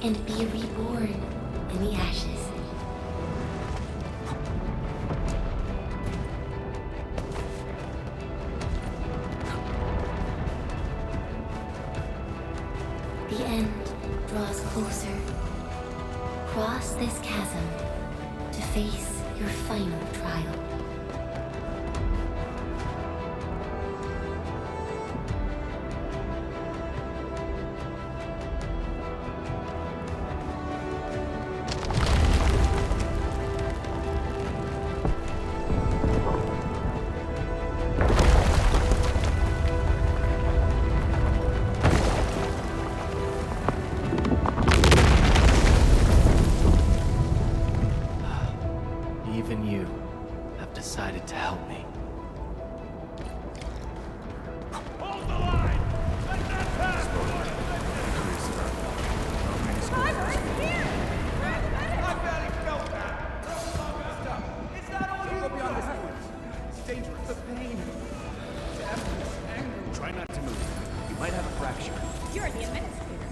and be reborn in the ashes. The end draws closer. Cross this chasm to face your final trial. Even you have decided to help me. Hold the line! Let that pass! I've barely felt that! It's not only go beyond this point. It's dangerous. The pain. The emptiness, anger. Try not to move. You might have a fracture. You're the administrator.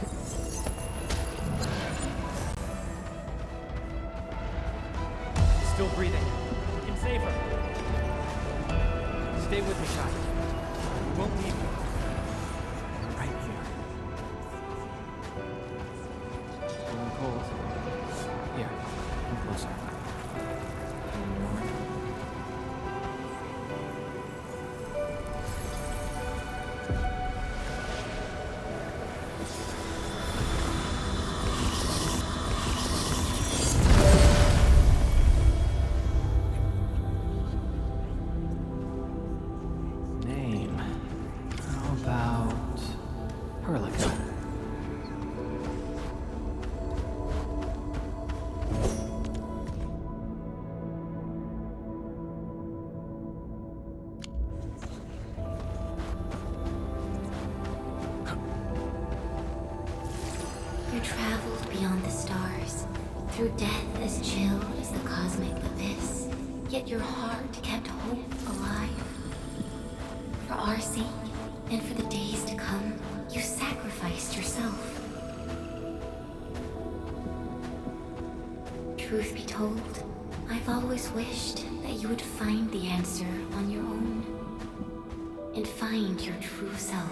Still breathing. You can save her. Stay with me, child. We won't leave you. Right here. Feeling cold? Here, come closer. Feeling warm? Name. How about Hurlica? You traveled beyond the stars, through death as chill as the cosmic abyss, yet your heart kept hope alive. For our sake, and for the days to come, you sacrificed yourself. Truth be told, I've always wished that you would find the answer on your own, and find your true self.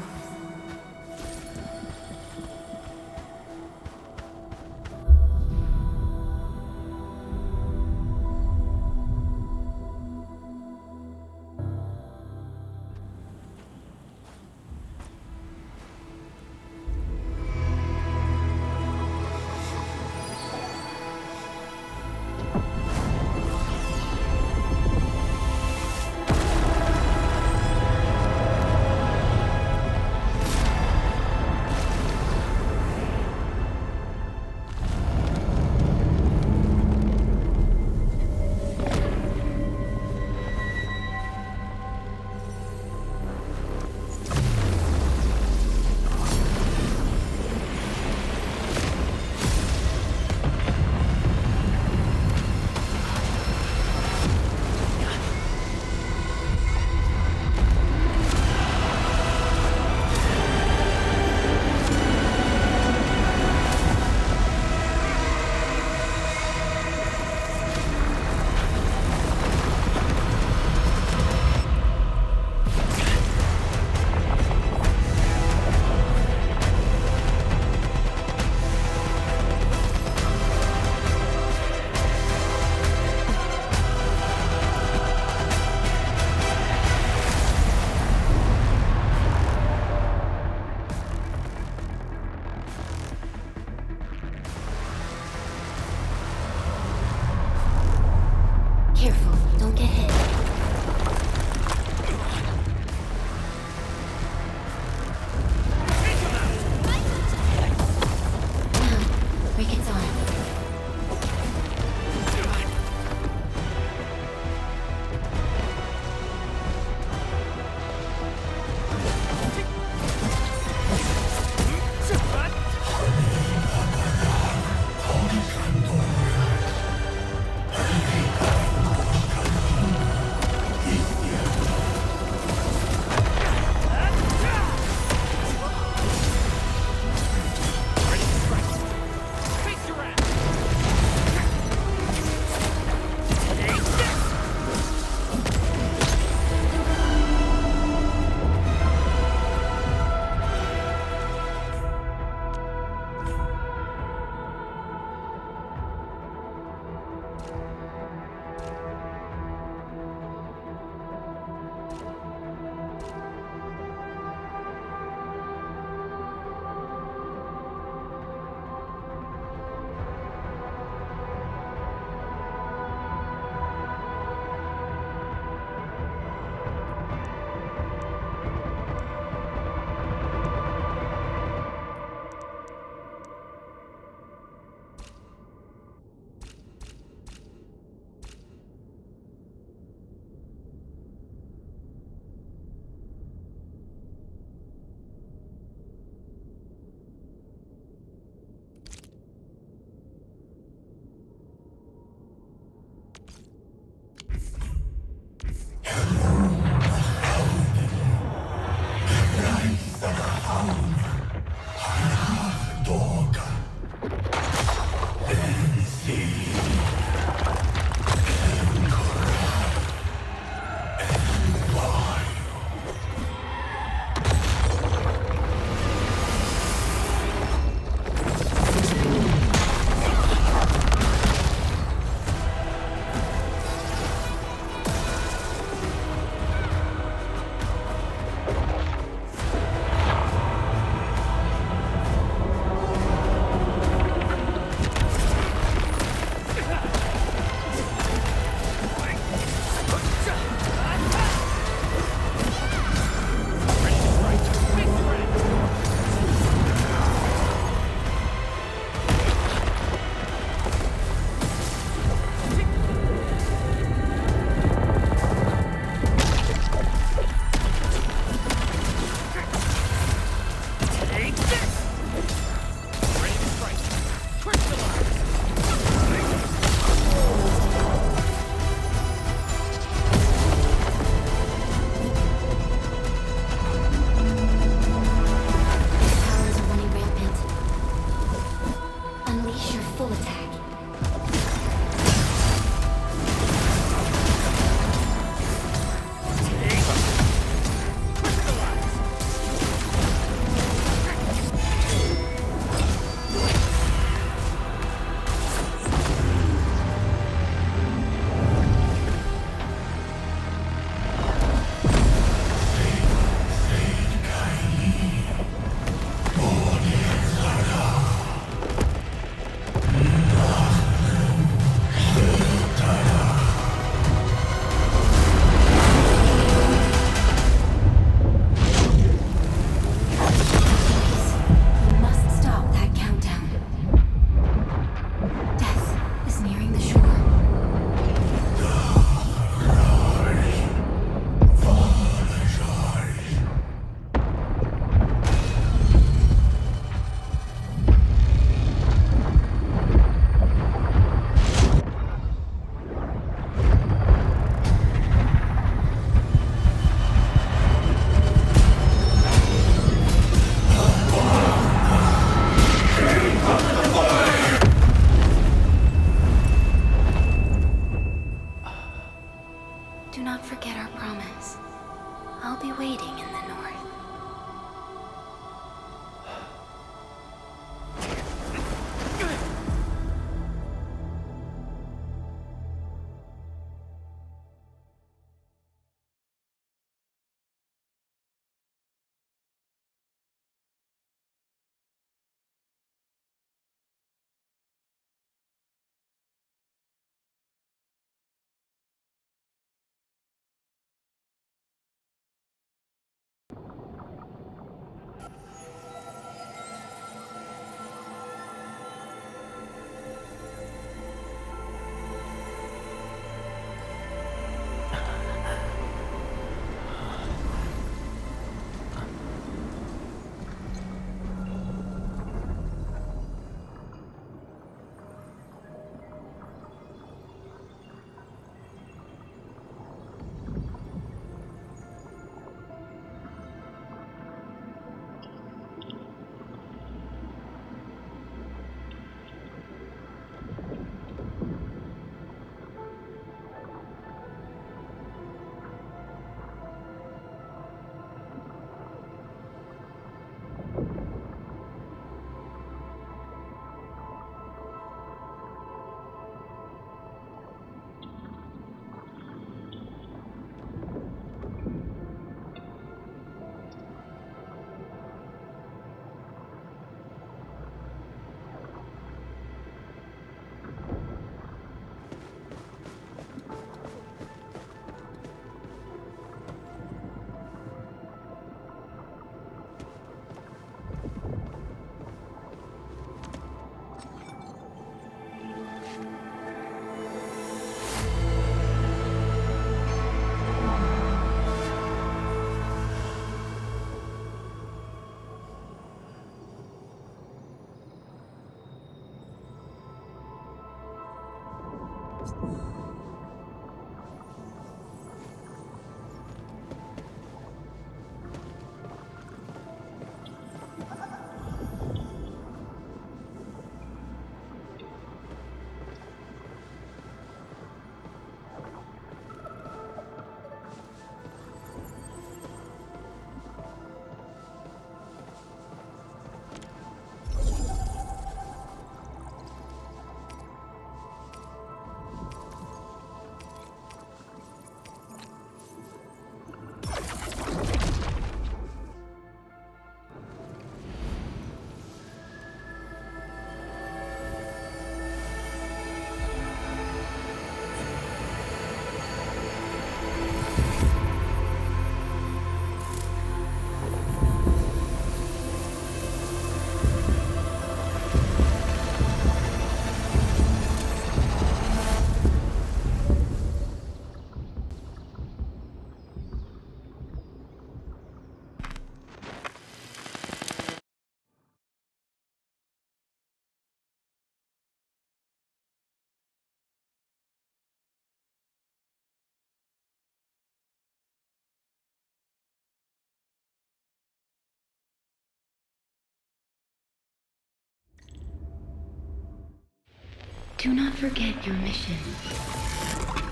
Do not forget your mission.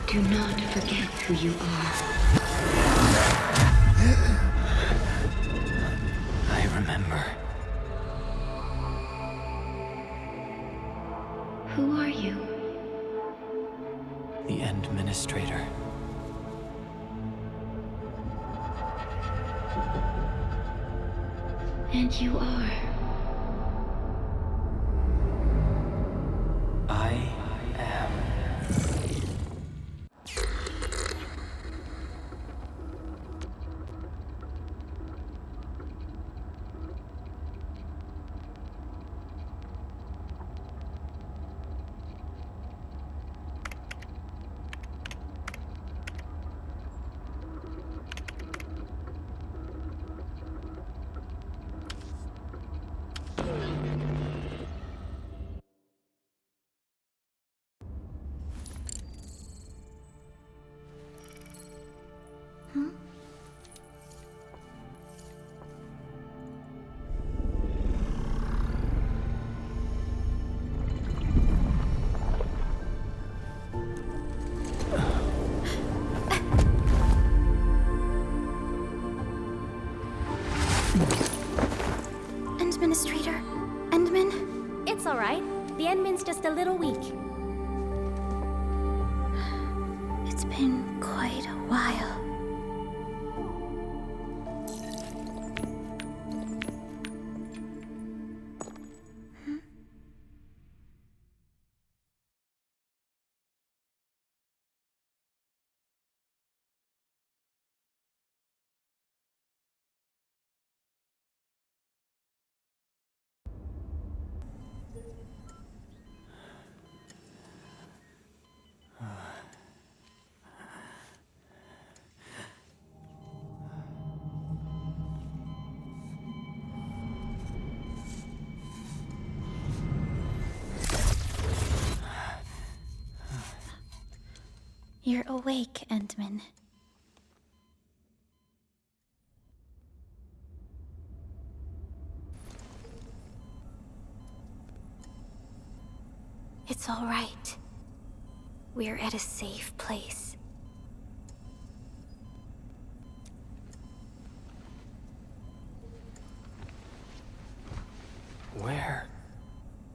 Do not forget who you are. I remember. Who are you? The Administrator. And you are. I am. Administrator? Endman? It's all right. The Endman's just a little weak. It's been quite a while. You're awake, Endman. It's all right. We're at a safe place. Where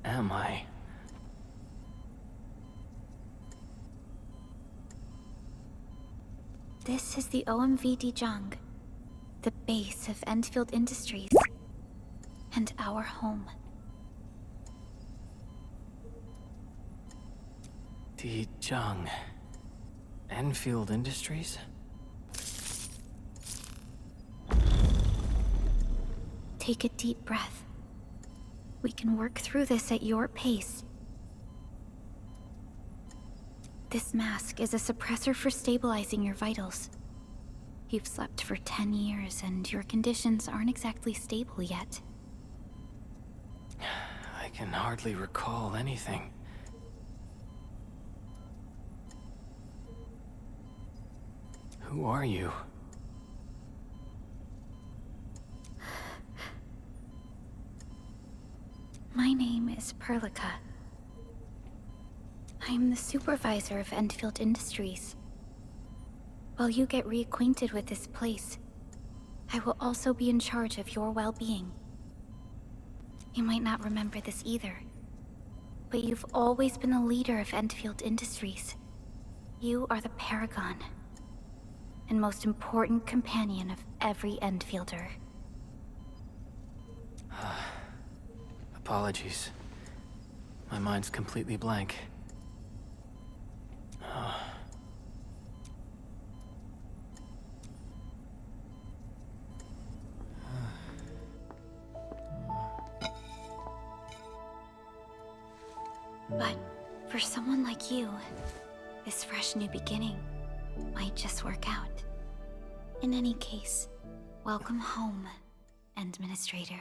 am I? This is the OMV Dijang, the base of Endfield Industries, and our home. Dijang. Enfield Industries? Take a deep breath. We can work through this at your pace. This mask is a suppressor for stabilizing your vitals. You've slept for 10 years, and your conditions aren't exactly stable yet. I can hardly recall anything. Who are you? My name is Perlica. I am the supervisor of Endfield Industries. While you get reacquainted with this place, I will also be in charge of your well-being. You might not remember this either, but you've always been the leader of Endfield Industries. You are the paragon, and most important companion of every Endfielder. Apologies. My mind's completely blank. But for someone like you, this fresh new beginning might just work out. In any case, welcome home, Administrator.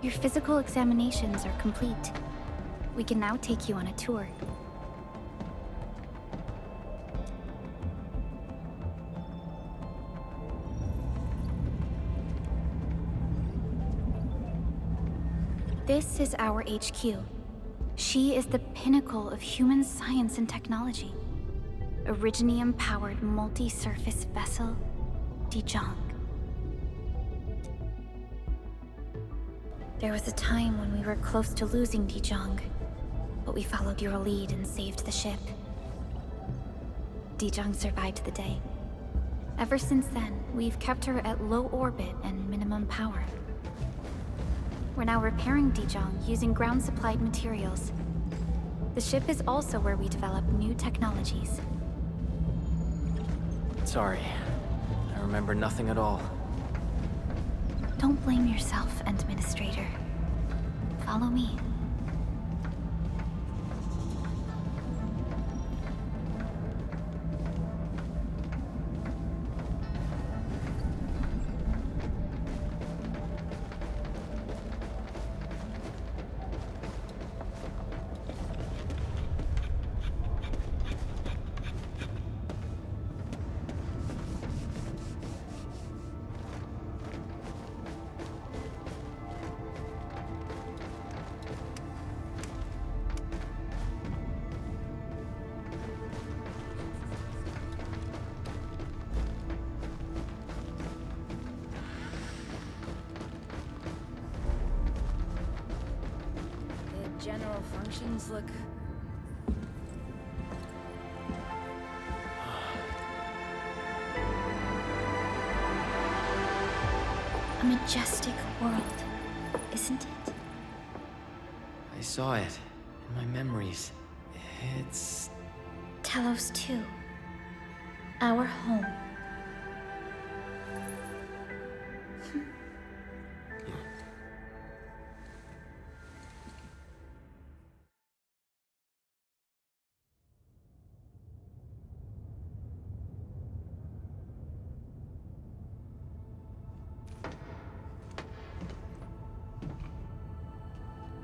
Your physical examinations are complete. We can now take you on a tour. This is our HQ. She is the pinnacle of human science and technology. Originium-powered multi-surface vessel, Dijong. There was a time when we were close to losing Dijong, but we followed your lead and saved the ship. Dijong survived the day. Ever since then, we've kept her at low orbit and minimum power. We're now repairing Dijong using ground-supplied materials. The ship is also where we develop new technologies. Sorry. I remember nothing at all. Don't blame yourself, Administrator. Follow me. General functions look... A majestic world, isn't it? I saw it in my memories. It's... Talos 2. Our home.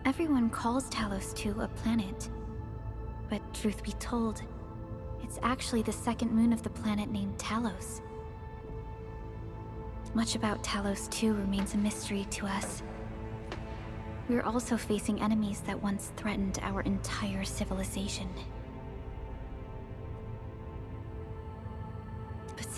Everyone calls Talos 2 a planet. But truth be told, it's actually the second moon of the planet named Talos. Much about Talos 2 remains a mystery to us. We're also facing enemies that once threatened our entire civilization.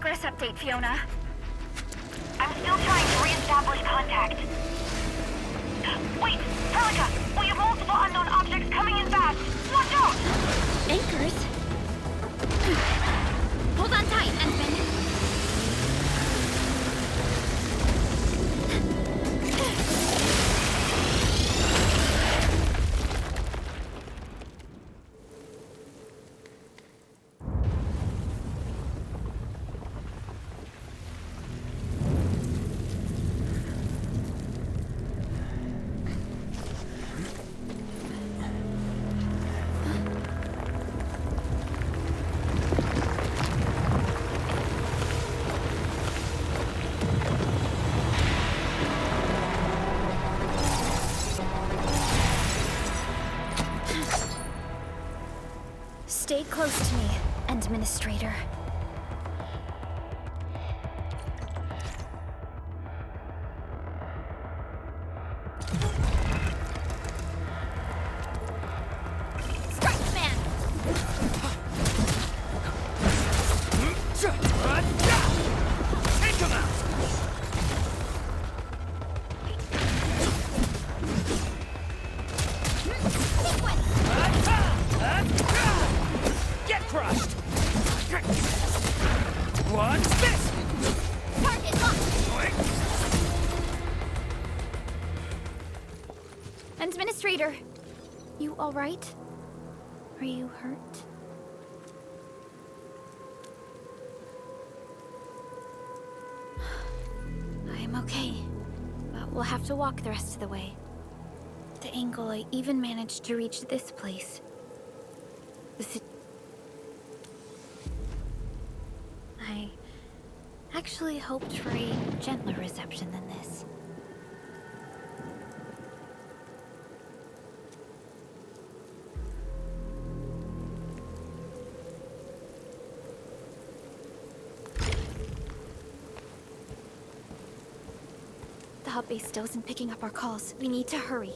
Progress update, Fiona. I'm still trying to re-establish contact. Wait, Pelica! We have multiple unknown objects coming in fast! Watch out! Anchors? Hold on tight, Endman. Stay close to me, Administrator. Get crushed! What's this? Target locked! Administrator, you all right? Are you hurt? I'm okay, but we'll have to walk the rest of the way. The angle I even managed to reach this place. I actually hoped for a gentler reception than this. The hub base still isn't picking up our calls. We need to hurry.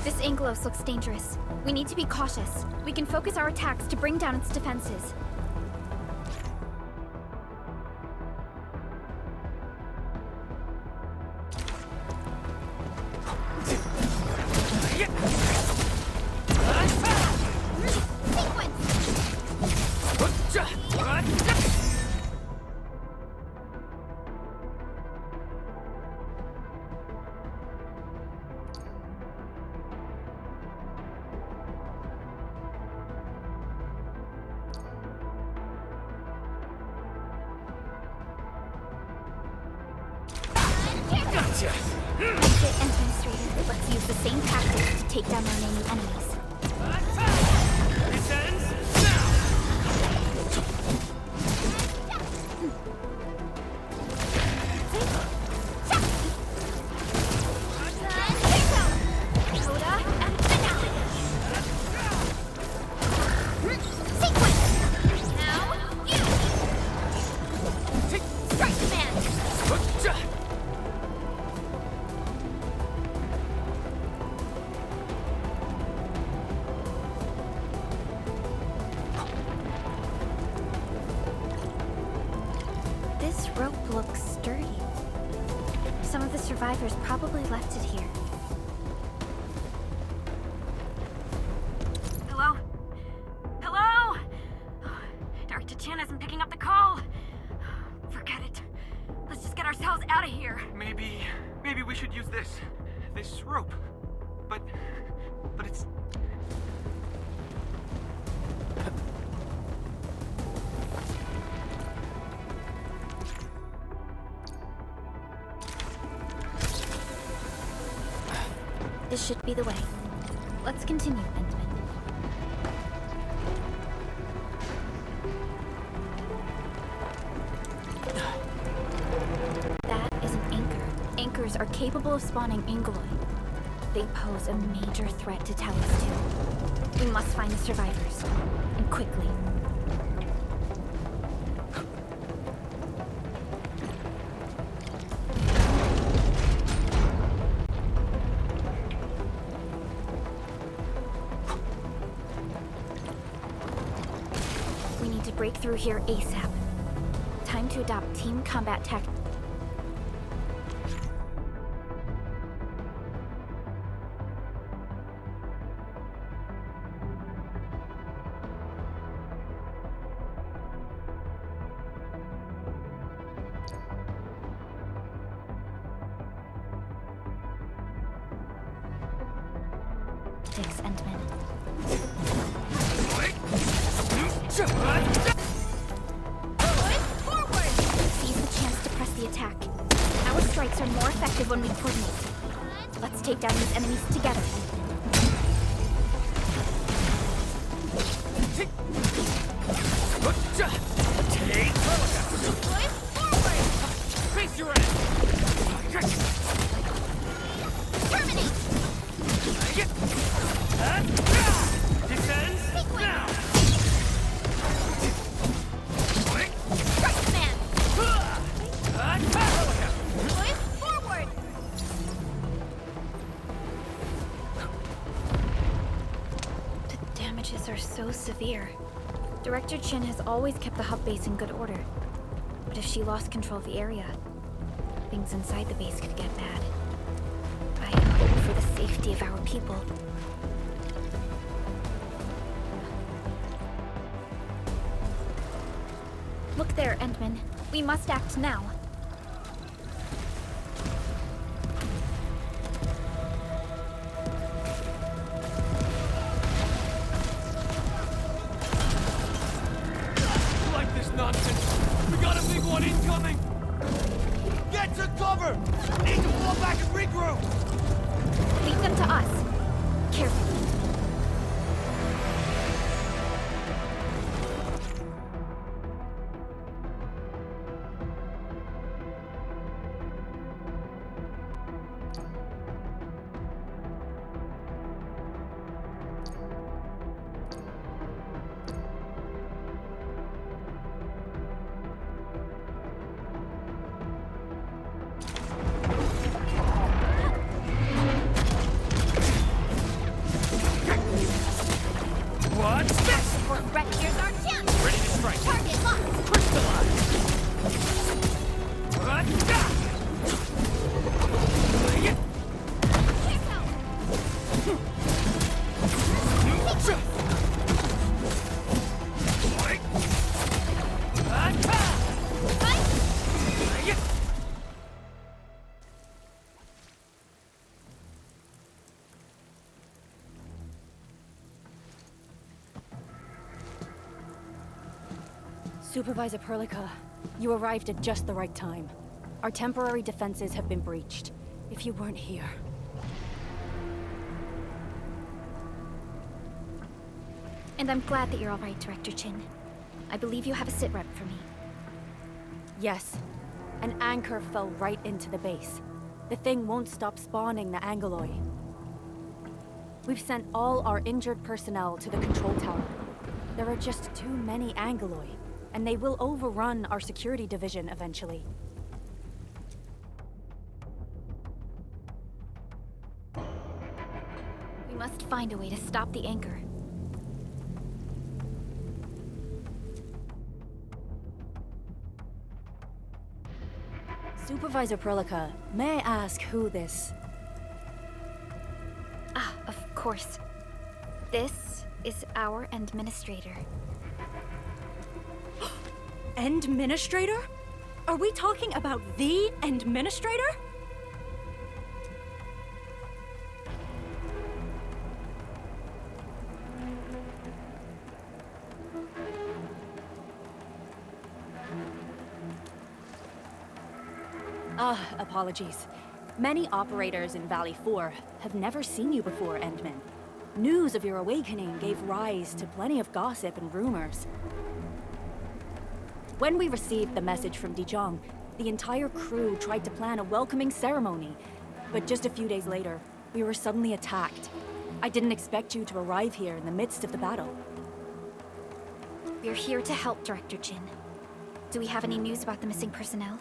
This Anglos looks dangerous. We need to be cautious. We can focus our attacks to bring down its defenses. Gotcha! The Administrator lets use the same tactics to take down remaining enemies. This ends now! Coda and finale! Sequence! Now, you! Strike command! This rope looks sturdy. Some of the survivors probably left it here. Hello? Hello? Dr. Chan isn't picking up the call. Forget it. Let's just get ourselves out of here. Maybe we should use this rope. But it's... This should be the way. Let's continue, Endman. That is an anchor. Anchors are capable of spawning Angoloi. They pose a major threat to Talos too. We must find the survivors. And quickly. We need to break through here ASAP. Time to adopt team combat tactics. Endman. Seize the chance to press the attack. Our strikes are more effective when we coordinate. Let's take down these enemies together. Face your end! Terminate! Descends now! Strike man! Boys, forward! The damages are so severe. Director Chin has always kept the hub base in good order. But if she lost control of the area, things inside the base could get bad. I hope for the safety of our people. Look there, Endman. We must act now. like this nonsense! We got a big one incoming! Get to cover! Need to fall back and regroup! Leave them to us. Carefully. What? Support Red, here's our chance! Ready to strike. Target locked! Supervisor Perlica, you arrived at just the right time. Our temporary defenses have been breached. If you weren't here... And I'm glad that you're all right, Director Chin. I believe you have a sit-rep for me. Yes. An anchor fell right into the base. The thing won't stop spawning the Angoloi. We've sent all our injured personnel to the control tower. There are just too many Angoloi, and they will overrun our security division eventually. We must find a way to stop the anchor. Supervisor Perlica, may I ask who this... Ah, of course. This is our administrator. Endministrator? Are we talking about the Endministrator? Apologies. Many operators in Valley 4 have never seen you before, Endman. News of your awakening gave rise to plenty of gossip and rumors. When we received the message from Dijon, the entire crew tried to plan a welcoming ceremony, but just a few days later, we were suddenly attacked. I didn't expect you to arrive here in the midst of the battle. We're here to help, Director Jin. Do we have any news about the missing personnel?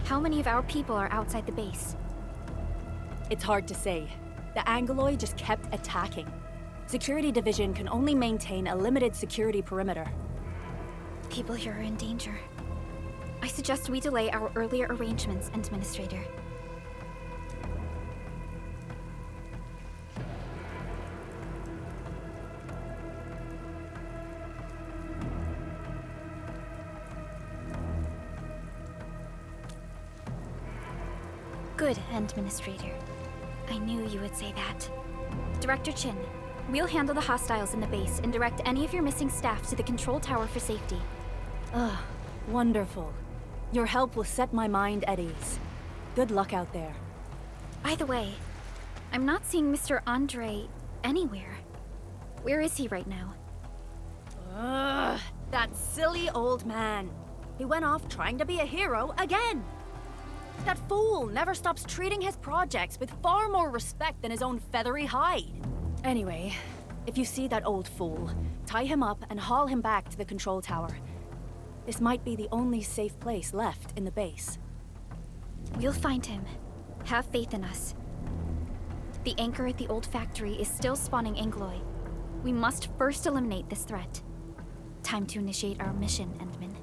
How many of our people are outside the base? It's hard to say. The Angoloi just kept attacking. Security Division can only maintain a limited security perimeter. People here are in danger. I suggest we delay our earlier arrangements, Administrator. Good, Administrator. I knew you would say that. Director Chin, we'll handle the hostiles in the base and direct any of your missing staff to the control tower for safety. Ugh, wonderful. Your help will set my mind at ease. Good luck out there. By the way, I'm not seeing Mr. Andre anywhere. Where is he right now? Ugh, that silly old man. He went off trying to be a hero again. That fool never stops treating his projects with far more respect than his own feathery hide. Anyway, if you see that old fool, tie him up and haul him back to the control tower. This might be the only safe place left in the base. We'll find him. Have faith in us. The anchor at the old factory is still spawning Angoloi. We must first eliminate this threat. Time to initiate our mission, Endman.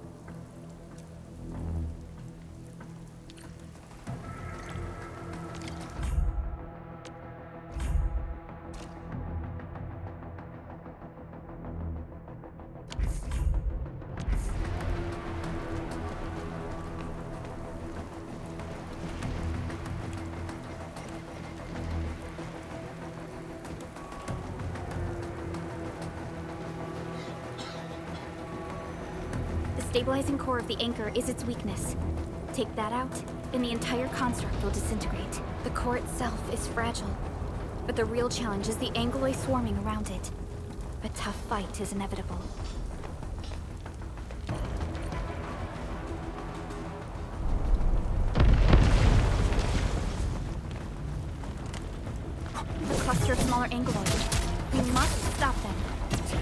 The stabilizing core of the anchor is its weakness. Take that out, and the entire construct will disintegrate. The core itself is fragile, but the real challenge is the Angoloi swarming around it. A tough fight is inevitable. A cluster of smaller Angoloi. We must stop them.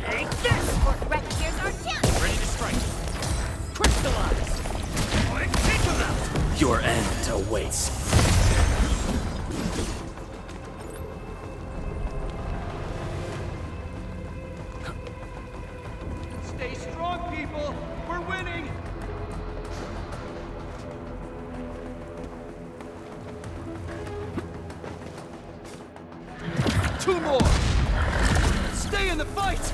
Take this! Or Red, here's our chance! Ready to strike. Crystallize! Take them out! Your end awaits. Stay strong, people! We're winning! Two more! Stay in the fight!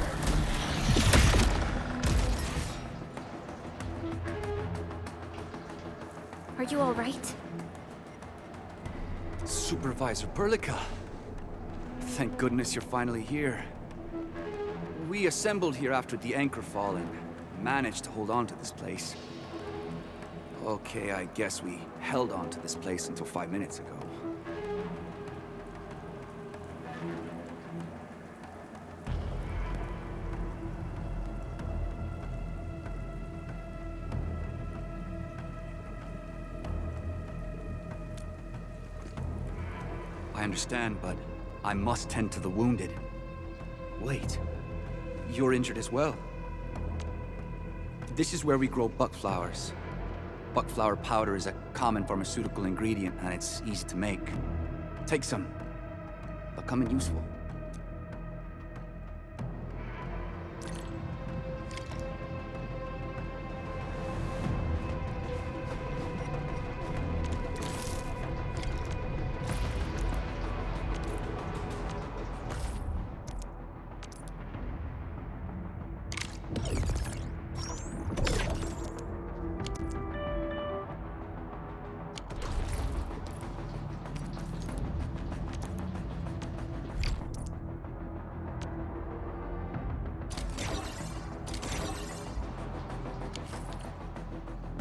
Are you all right? Supervisor Perlica. Thank goodness you're finally here. We assembled here after the anchor fall and managed to hold on to this place. Okay, I guess we held on to this place until 5 minutes ago. I understand, but I must tend to the wounded. Wait, you're injured as well. This is where we grow buckflowers. Buckflower powder is a common pharmaceutical ingredient, and it's easy to make. Take some. They'll come in useful.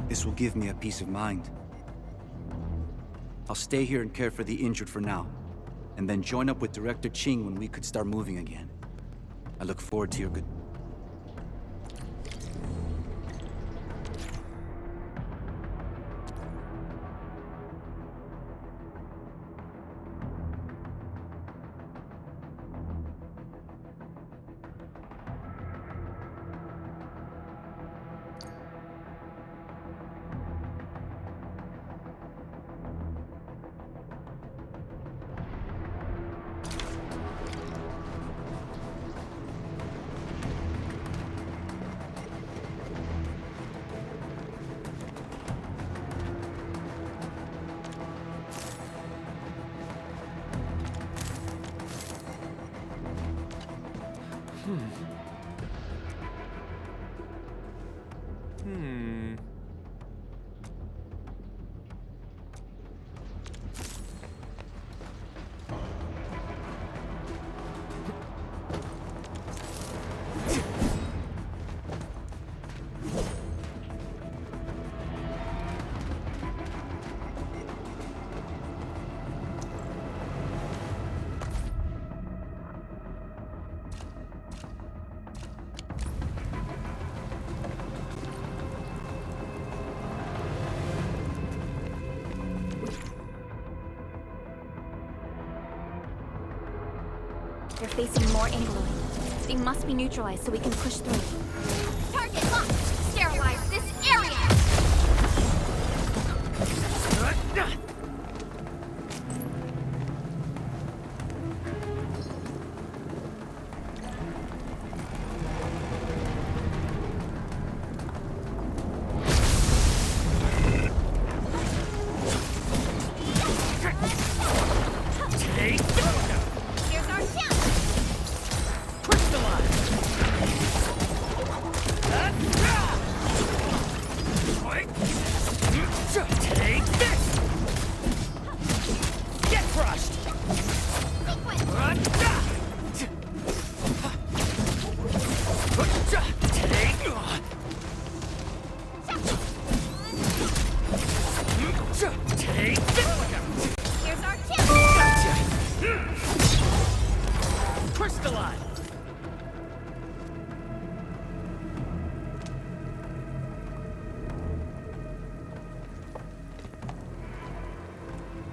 This will give me a peace of mind. I'll stay here and care for the injured for now, and then join up with Director Ching when we could start moving again. I look forward to your good... They're facing more Angloid. They must be neutralized so we can push through. Target locked! Sterilize this area!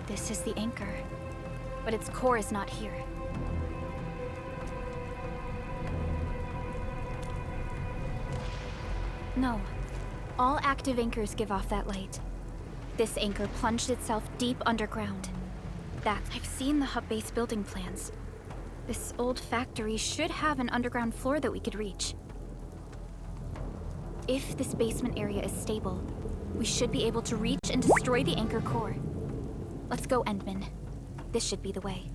This is the anchor, but its core is not here. No. All active anchors give off that light. This anchor plunged itself deep underground. I've seen the hub base building plans. This old factory should have an underground floor that we could reach. If this basement area is stable, we should be able to reach and destroy the anchor core. Let's go, Endman. This should be the way.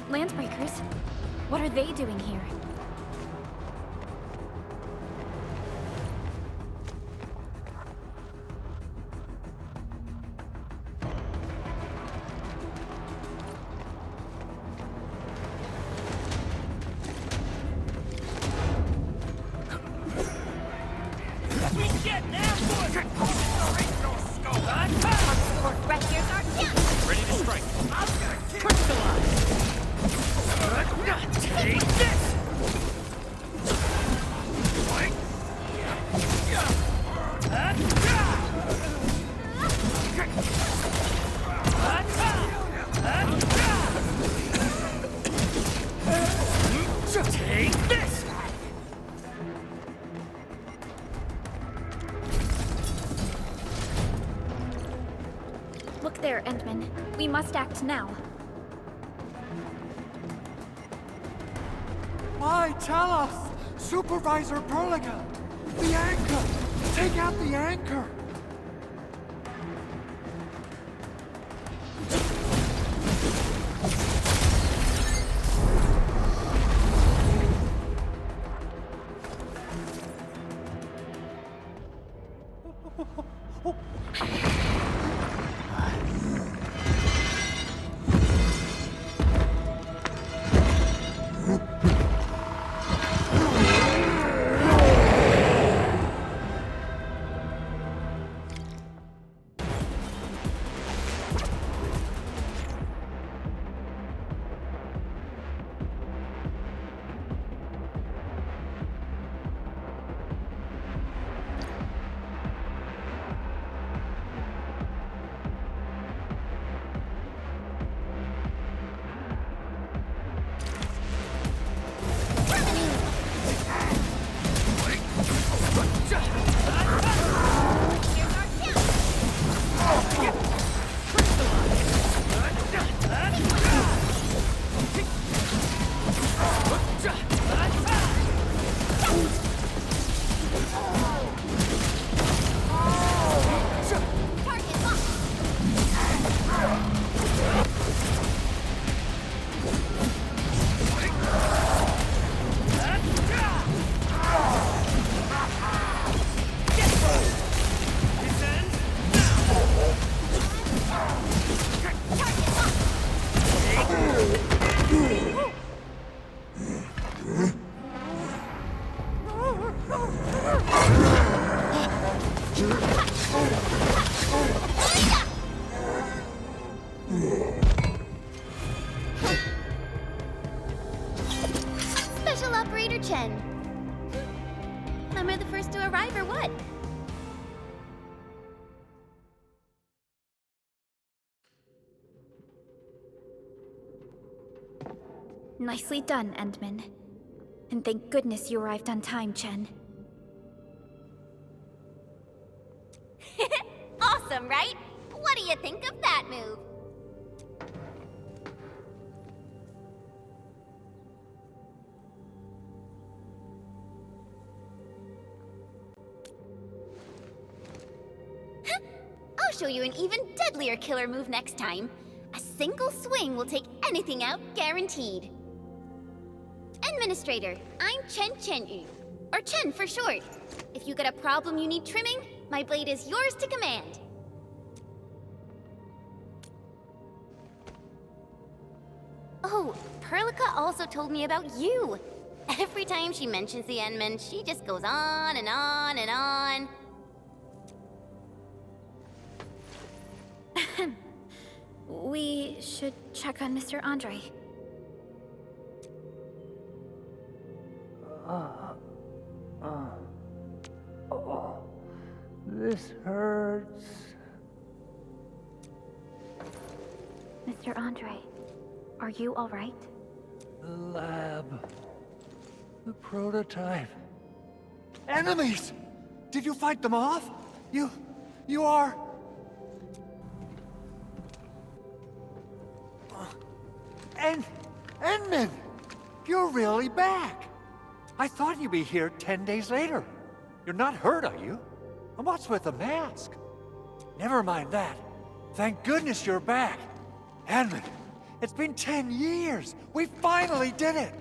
Landbreakers? What are they doing here? What now? Why, tell us! Supervisor Perlica! The anchor! Take out the anchor! Special Operator Chen. Am I the first to arrive or what? Nicely done, Endman. And thank goodness you arrived on time, Chen. Awesome, right? What do you think of that move? I'll show you an even deadlier killer move next time. A single swing will take anything out, guaranteed. Administrator, I'm Chen Chen-yu, or Chen for short. If you got a problem you need trimming, my blade is yours to command. Oh, Perlica also told me about you. Every time she mentions the Endman, she just goes on and on and on. We should check on Mr. Andre. This hurts. Mr. Andre, are you all right? The lab. The prototype. Enemies! Did you fight them off? You are... Endman! You're really back! I thought you'd be here 10 days later. You're not hurt, are you? And what's with the mask? Never mind that. Thank goodness you're back. Endman, it's been 10 years. We finally did it.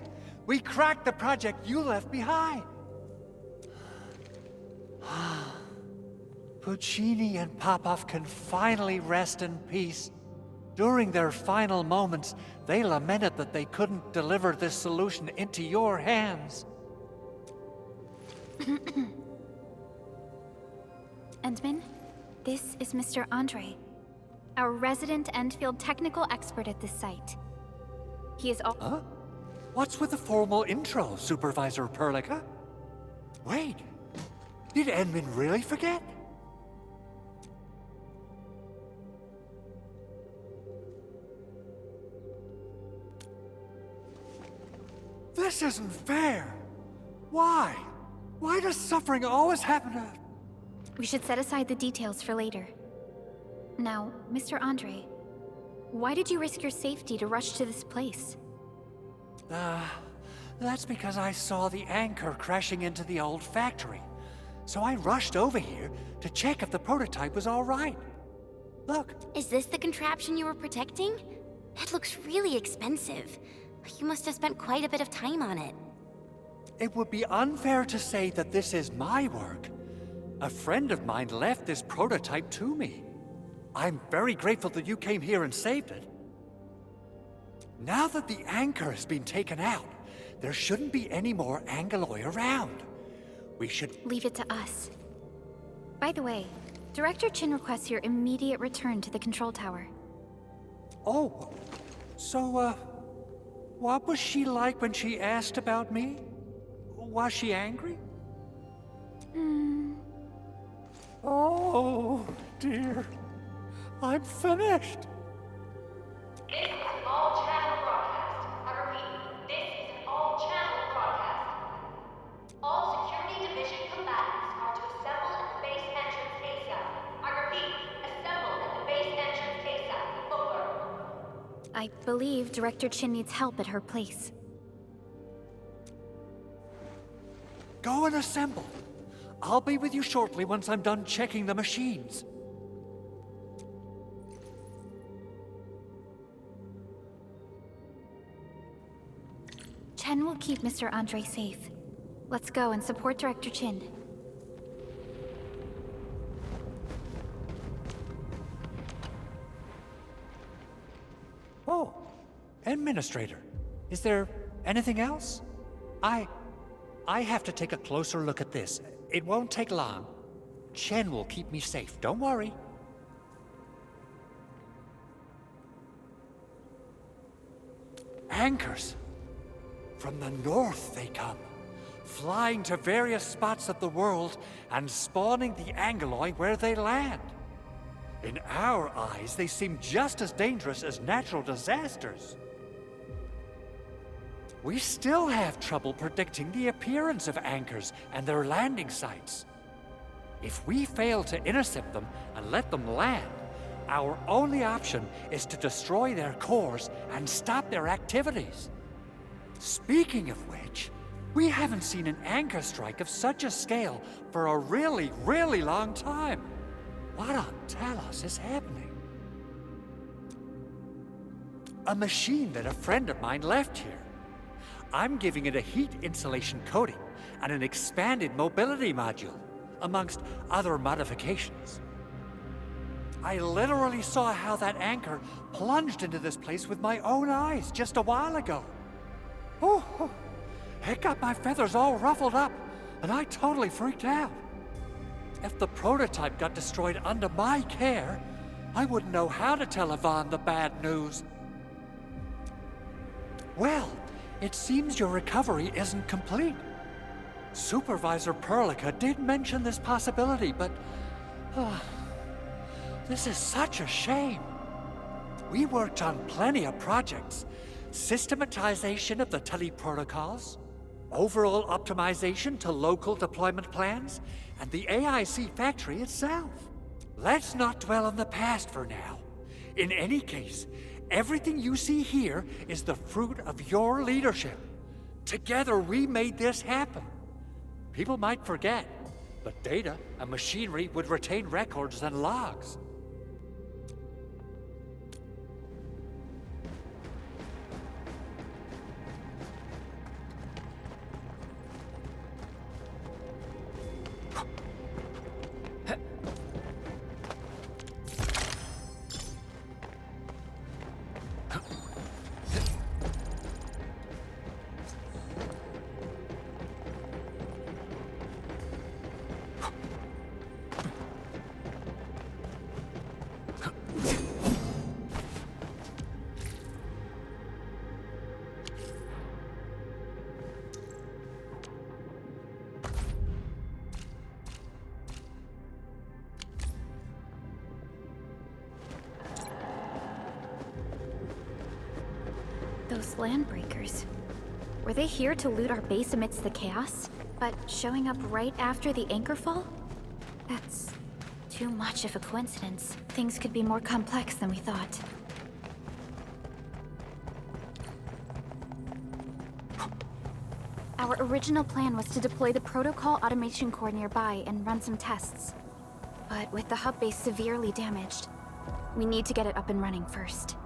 We cracked the project you left behind. Puccini and Popov can finally rest in peace. During their final moments, they lamented that they couldn't deliver this solution into your hands. Endman, this is Mr. Andre, our resident Endfield technical expert at this site. He is all— Huh? What's with the formal intro, Supervisor Perlica? Wait, did Endman really forget? This isn't fair. Why? Why does suffering always happen to... We should set aside the details for later. Now, Mr. Andre, Why did you risk your safety to rush to this place? That's because I saw the anchor crashing into the old factory. So I rushed over here to check if the prototype was all right. Look. Is this the contraption you were protecting? It looks really expensive. You must have spent quite a bit of time on it. It would be unfair to say that this is my work. A friend of mine left this prototype to me. I'm very grateful that you came here and saved it. Now that the anchor has been taken out, there shouldn't be any more Angeloi around. We should... Leave it to us. By the way, Director Chin requests your immediate return to the control tower. Oh, so, what was she like when she asked about me? Was she angry? Oh, dear. I'm finished. This is an all-channel broadcast. I repeat, this is an all-channel broadcast. All security division combatants are to assemble at the base entrance ASAP. I repeat, assemble at the base entrance ASAP. Over. I believe Director Chin needs help at her place. Go and assemble. I'll be with you shortly once I'm done checking the machines. Chen will keep Mr. Andre safe. Let's go and support Director Chin. Oh, Administrator. Is there anything else? I have to take a closer look at this. It won't take long. Chen will keep me safe, don't worry. Anchors. From the north they come, flying to various spots of the world and spawning the Angeloi where they land. In our eyes, they seem just as dangerous as natural disasters. We still have trouble predicting the appearance of anchors and their landing sites. If we fail to intercept them and let them land, our only option is to destroy their cores and stop their activities. Speaking of which, we haven't seen an anchor strike of such a scale for a really, really long time. What on Talos is happening? A machine that a friend of mine left here. I'm giving it a heat insulation coating and an expanded mobility module, amongst other modifications. I literally saw how that anchor plunged into this place with my own eyes just a while ago. Oh, it got my feathers all ruffled up, and I totally freaked out. If the prototype got destroyed under my care, I wouldn't know how to tell Yvonne the bad news. Well, it seems your recovery isn't complete. Supervisor Perlica did mention this possibility, but... this is such a shame. We worked on plenty of projects. Systematization of the teleprotocols, overall optimization to local deployment plans, and the AIC factory itself. Let's not dwell on the past for now. In any case, everything you see here is the fruit of your leadership. Together we made this happen. People might forget, but data and machinery would retain records and logs. Those landbreakers. Were they here to loot our base amidst the chaos? But showing up right after the anchor fall? That's too much of a coincidence. Things could be more complex than we thought. Our original plan was to deploy the protocol automation core nearby and run some tests. But with the hub base severely damaged, we need to get it up and running first.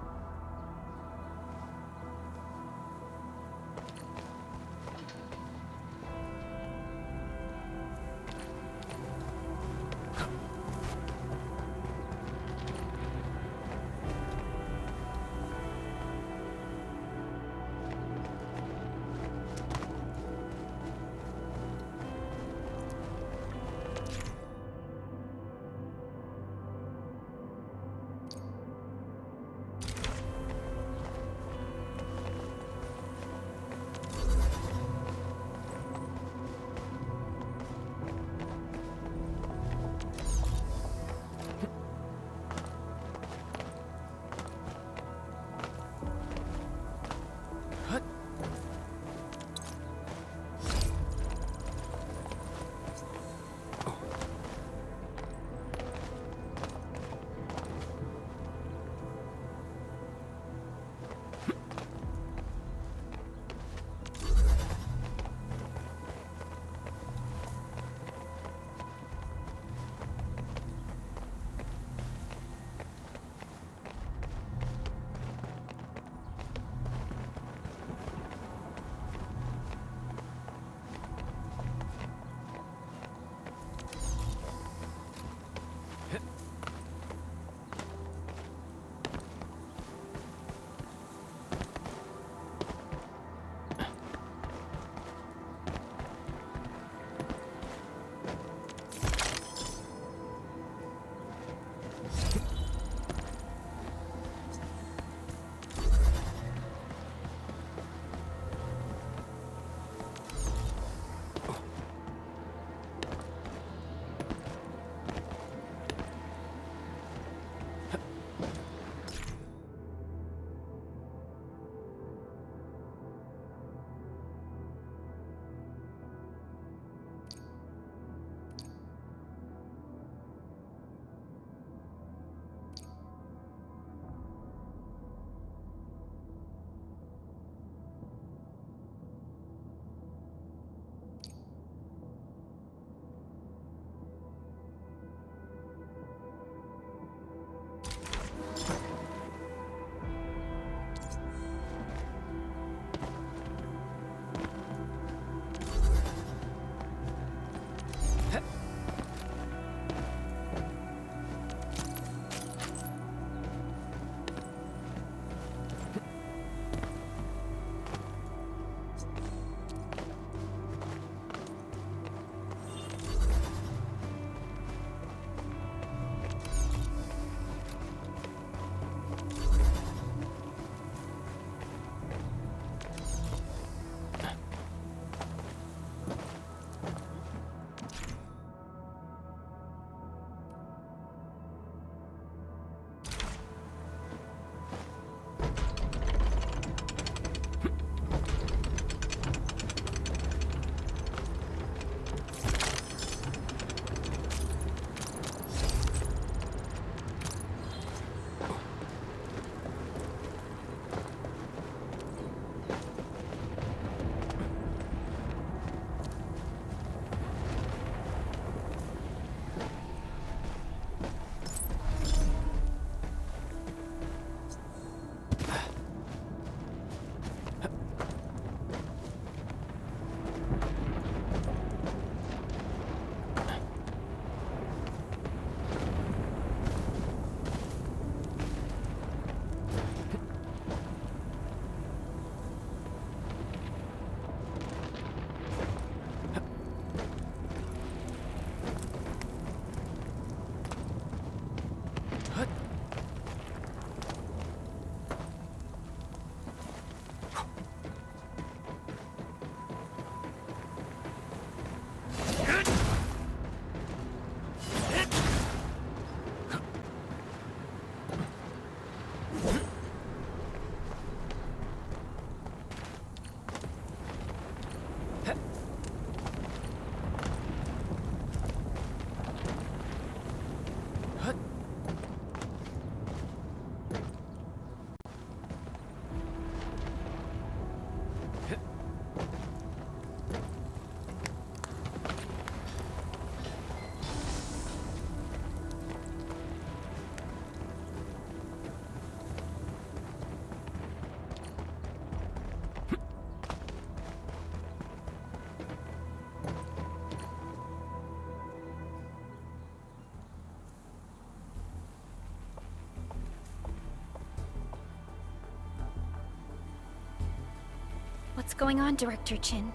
What's going on, Director Chin?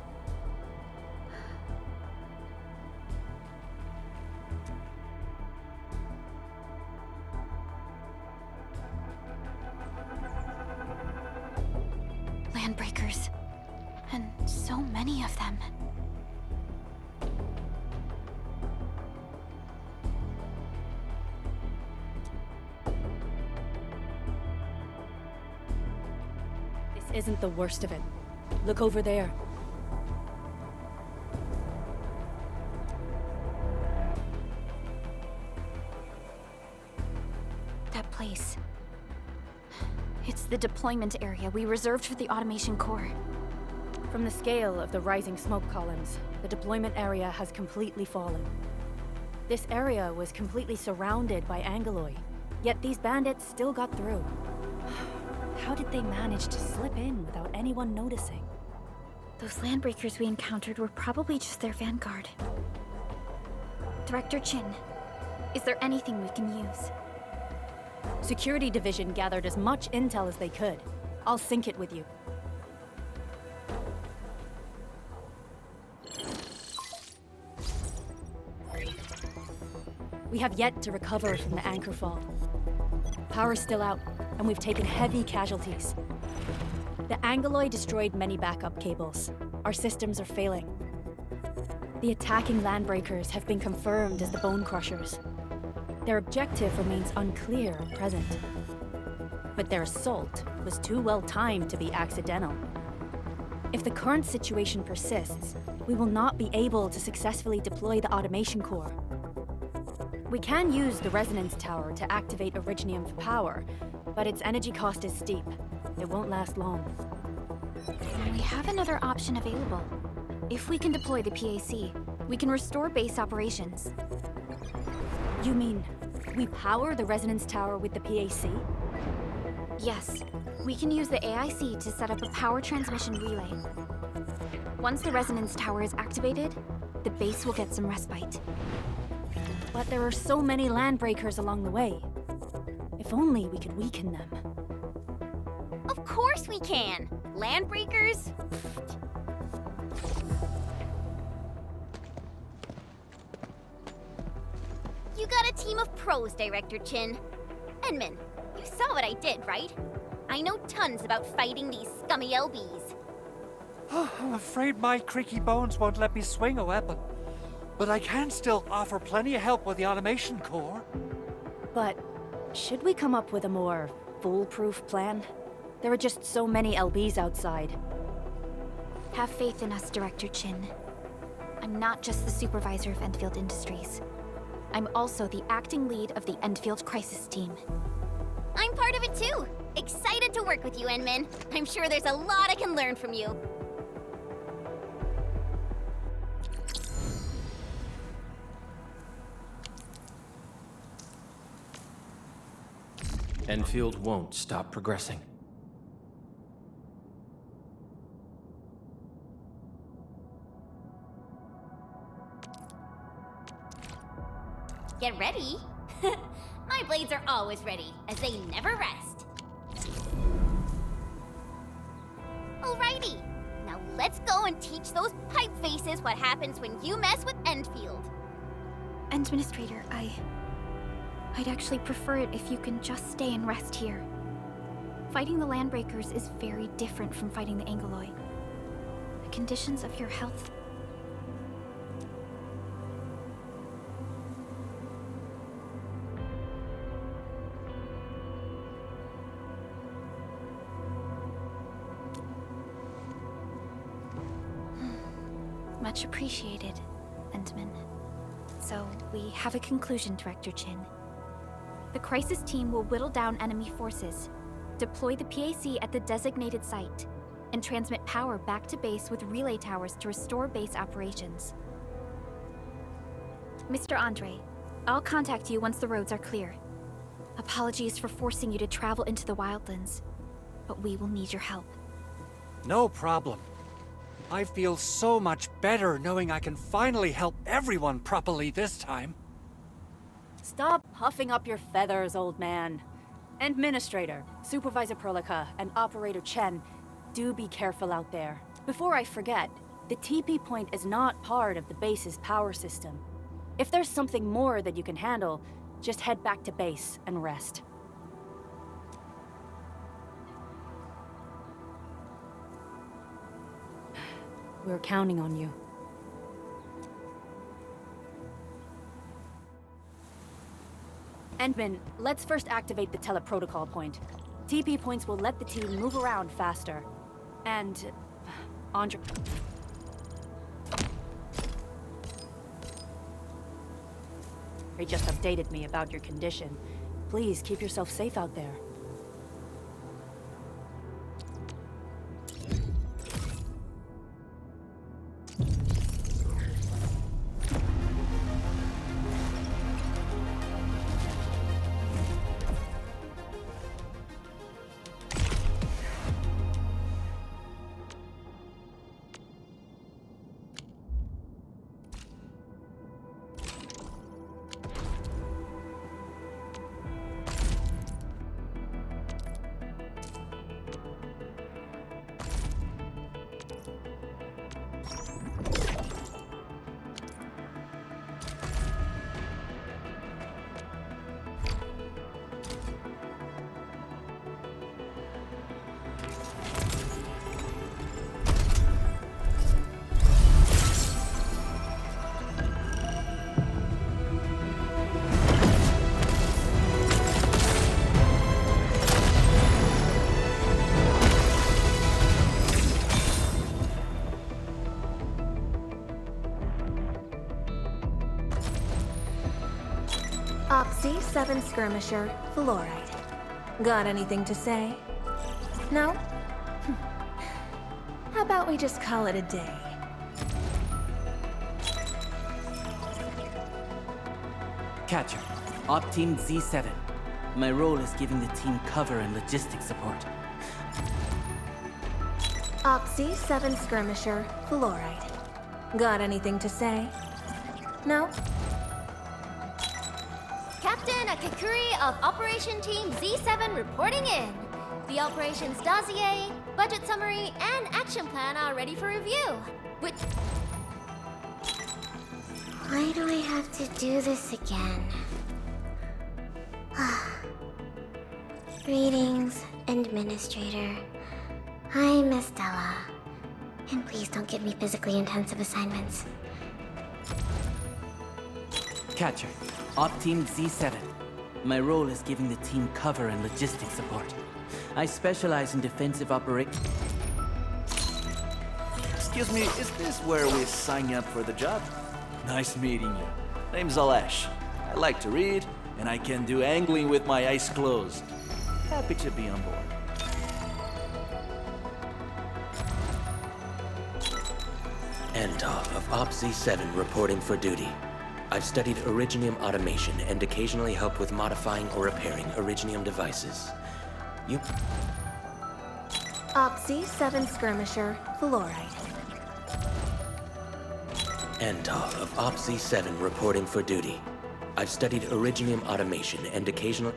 Landbreakers. And so many of them. This isn't the worst of it. Look over there. That place. It's the deployment area we reserved for the automation core. From the scale of the rising smoke columns, the deployment area has completely fallen. This area was completely surrounded by Angoloi, yet these bandits still got through. How did they manage to slip in without anyone noticing? Those landbreakers we encountered were probably just their vanguard. Director Chin, is there anything we can use? Security Division gathered as much intel as they could. I'll sync it with you. We have yet to recover from the anchor fall. Power's still out, and we've taken heavy casualties. The Angoloi destroyed many backup cables. Our systems are failing. The attacking landbreakers have been confirmed as the Bone Crushers. Their objective remains unclear at present. But their assault was too well timed to be accidental. If the current situation persists, we will not be able to successfully deploy the automation core. We can use the resonance tower to activate Originium for power, but its energy cost is steep. It won't last long. We have another option available. If we can deploy the PAC, we can restore base operations. You mean, we power the resonance tower with the PAC? Yes. We can use the AIC to set up a power transmission relay. Once the resonance tower is activated, the base will get some respite. But there are so many landbreakers along the way. If only we could weaken them. Of course we can! Landbreakers? You got a team of pros, Director Chin. Edmund, you saw what I did, right? I know tons about fighting these scummy LBs. I'm afraid my creaky bones won't let me swing a weapon. But I can still offer plenty of help with the automation core. But should we come up with a more foolproof plan? There are just so many LBs outside. Have faith in us, Director Chin. I'm not just the supervisor of Endfield Industries. I'm also the acting lead of the Endfield Crisis Team. I'm part of it too! Excited to work with you, Enmin. I'm sure there's a lot I can learn from you. Enfield won't stop progressing. Get ready. My blades are always ready, as they never rest. Alrighty, now let's go and teach those pipe faces what happens when you mess with Endfield. Administrator, I'd actually prefer it if you can just stay and rest here. Fighting the Landbreakers is very different from fighting the Angoloi. The conditions of your health... Much appreciated, Endman. So, we have a conclusion, Director Chin. The Crisis Team will whittle down enemy forces, deploy the PAC at the designated site, and transmit power back to base with relay towers to restore base operations. Mr. Andre, I'll contact you once the roads are clear. Apologies for forcing you to travel into the wildlands, but we will need your help. No problem. I feel so much better knowing I can finally help everyone properly this time. Stop puffing up your feathers, old man. Administrator, Supervisor Perlica, and Operator Chen, do be careful out there. Before I forget, the TP point is not part of the base's power system. If there's something more that you can handle, just head back to base and rest. We're counting on you. Endman, let's first activate the teleprotocol point. TP points will let the team move around faster. And... Andre... They just updated me about your condition. Please keep yourself safe out there. Opsy 7 Skirmisher, Fluoride. Got anything to say? No? How about we just call it a day? Catcher, Op Team Z7. My role is giving the team cover and logistics support. Opsy 7 Skirmisher, Fluoride. Got anything to say? No? Captain Akakuri of Operation Team Z7 reporting in. The operations dossier, budget summary, and action plan are ready for review. Which... Why do I have to do this again? Greetings, Administrator. I'm Estella. And please don't give me physically intensive assignments. Catcher, Op Team Z7. My role is giving the team cover and logistics support. I specialize in defensive operations. Excuse me, is this where we sign up for the job? Nice meeting you. Name's Alesh. I like to read, and I can do angling with my eyes closed. Happy to be on board. Endov of Op Z7 reporting for duty. I've studied Originium automation and occasionally help with modifying or repairing Originium devices. You... Opsy 7 Skirmisher, Fluoride. Endov of Op Z7 reporting for duty. I've studied Originium automation and occasional...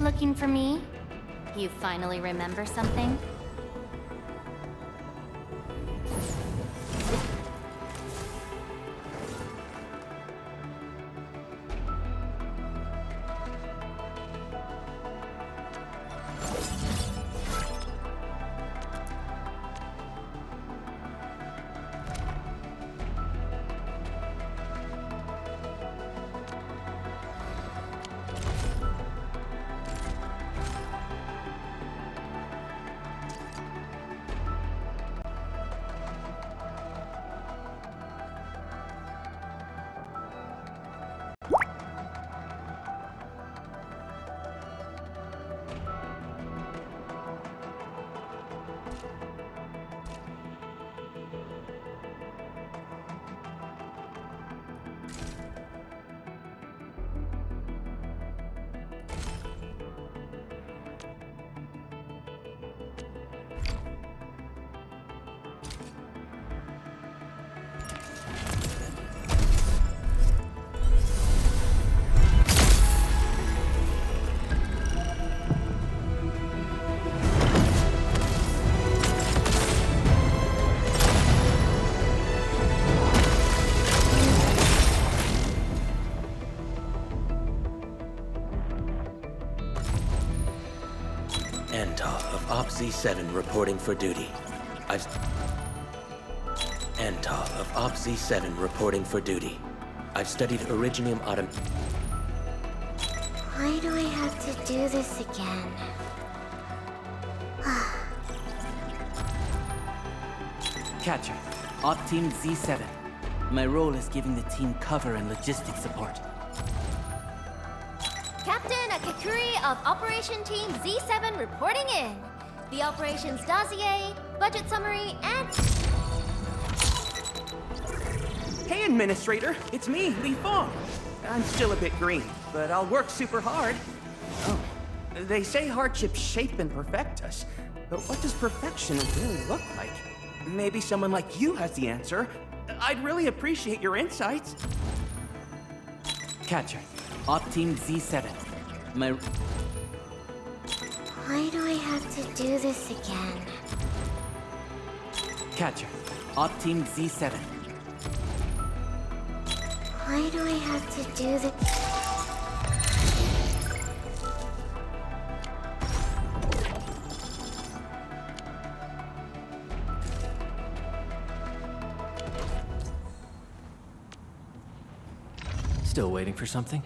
Looking for me? You finally remember something? Z7 reporting for duty. I've... Antov of Op Z7 reporting for duty. I've studied Originium Autom... Why do I have to do this again? Catcher, Op Team Z7. My role is giving the team cover and logistics support. Captain Akakuri of Operation Team Z7 reporting in. The operations dossier, budget summary, and... Hey, Administrator, it's me, Li Fong. I'm still a bit green, but I'll work super hard. Oh, they say hardships shape and perfect us, but what does perfection really look like? Maybe someone like you has the answer. I'd really appreciate your insights. Catcher, Op Team Z7. My... Why do I have to do this again? Catcher, Op Team Z7. Why do I have to do this? Still waiting for something?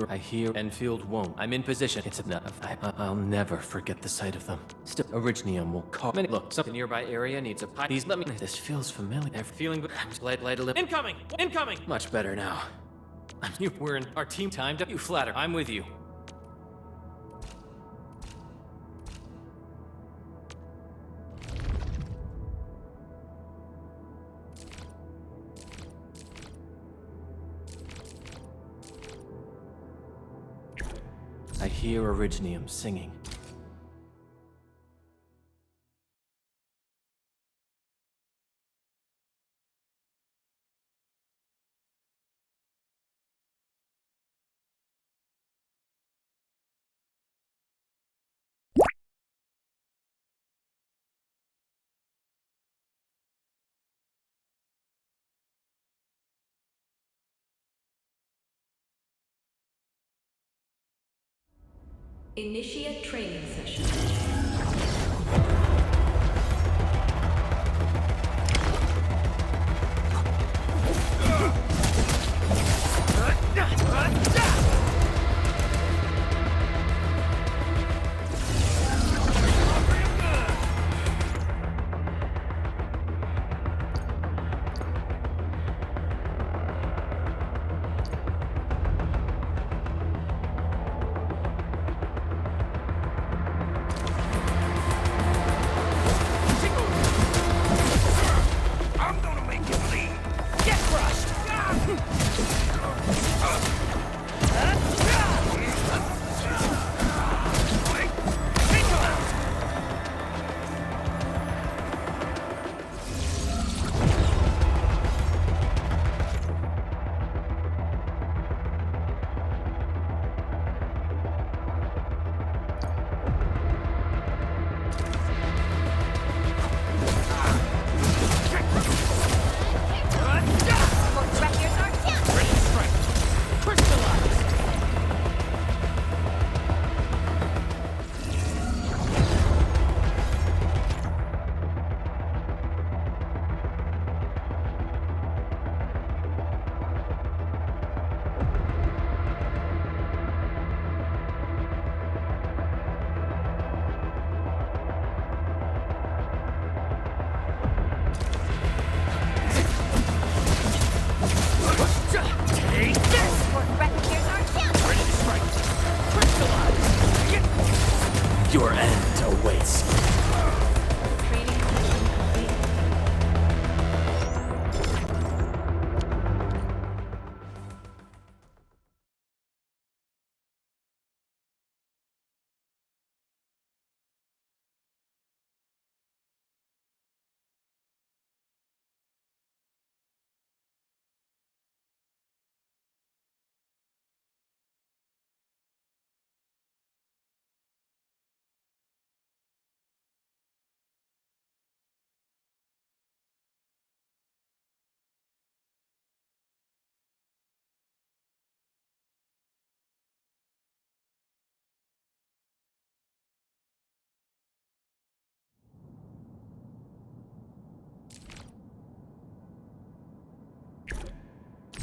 I hear Enfield won't. I'm in position. It's enough. I'll never forget the sight of them. Still, Originium will call. Look, some nearby area needs a pipe. Please let me. This feels familiar. I'm feeling good. Light a little. Incoming! Incoming! Much better now. You were in our team timed up. You flatter. I'm with you. I hear Originium singing. Initiate training session. Your end awaits.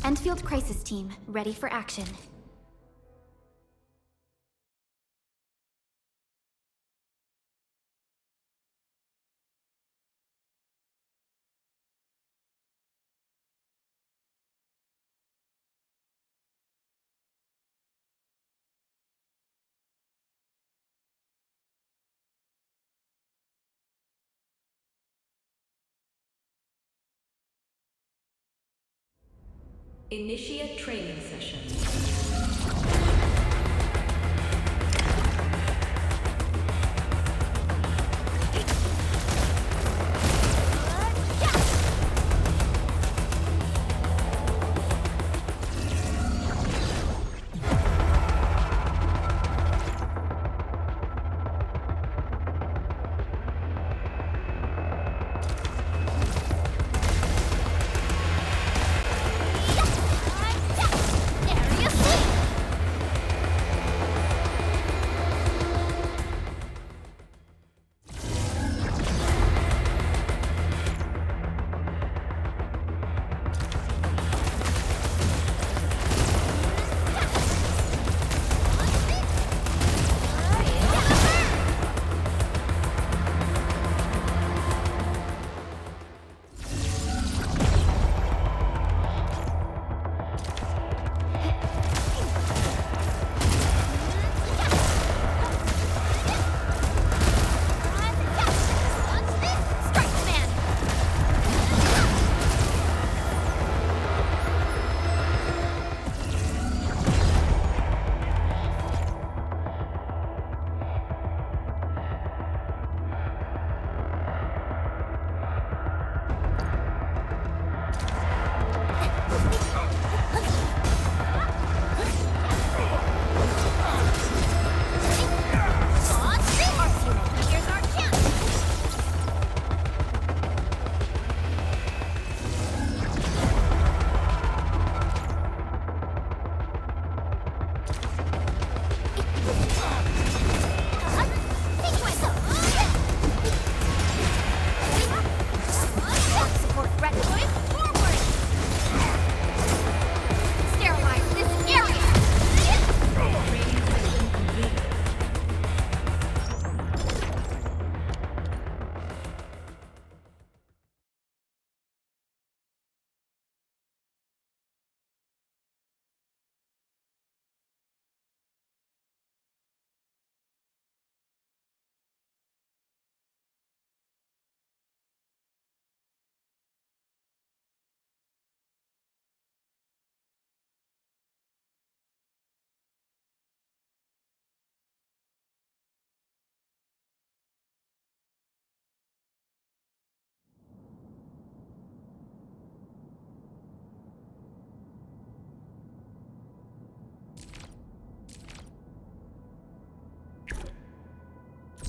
Endfield Crisis Team, ready for action. Initiate training session.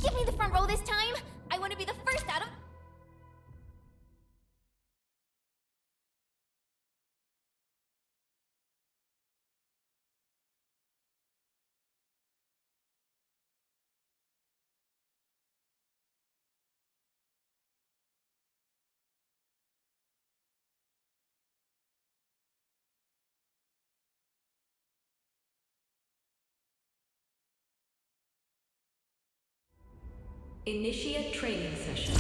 Give me the front row this time! I want to be the first out of... Initiate training session.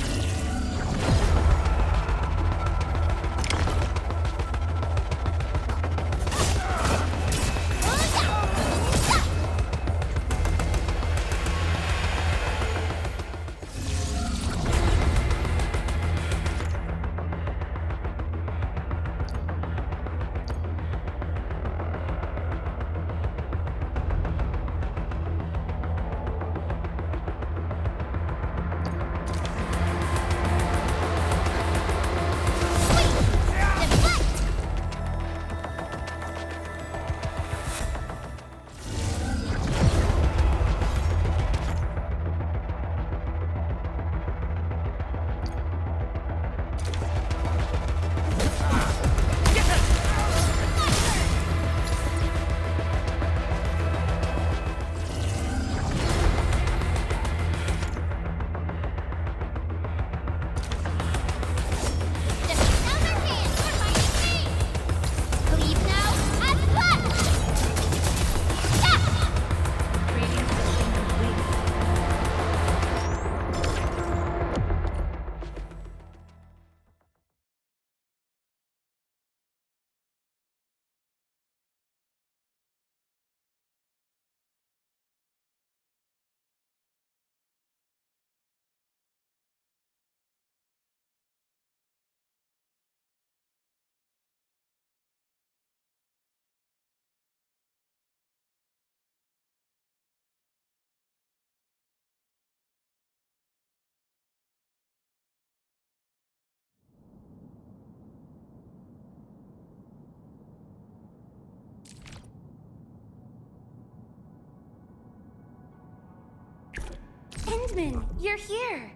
Sandman, you're here.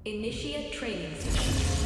Initiate training session.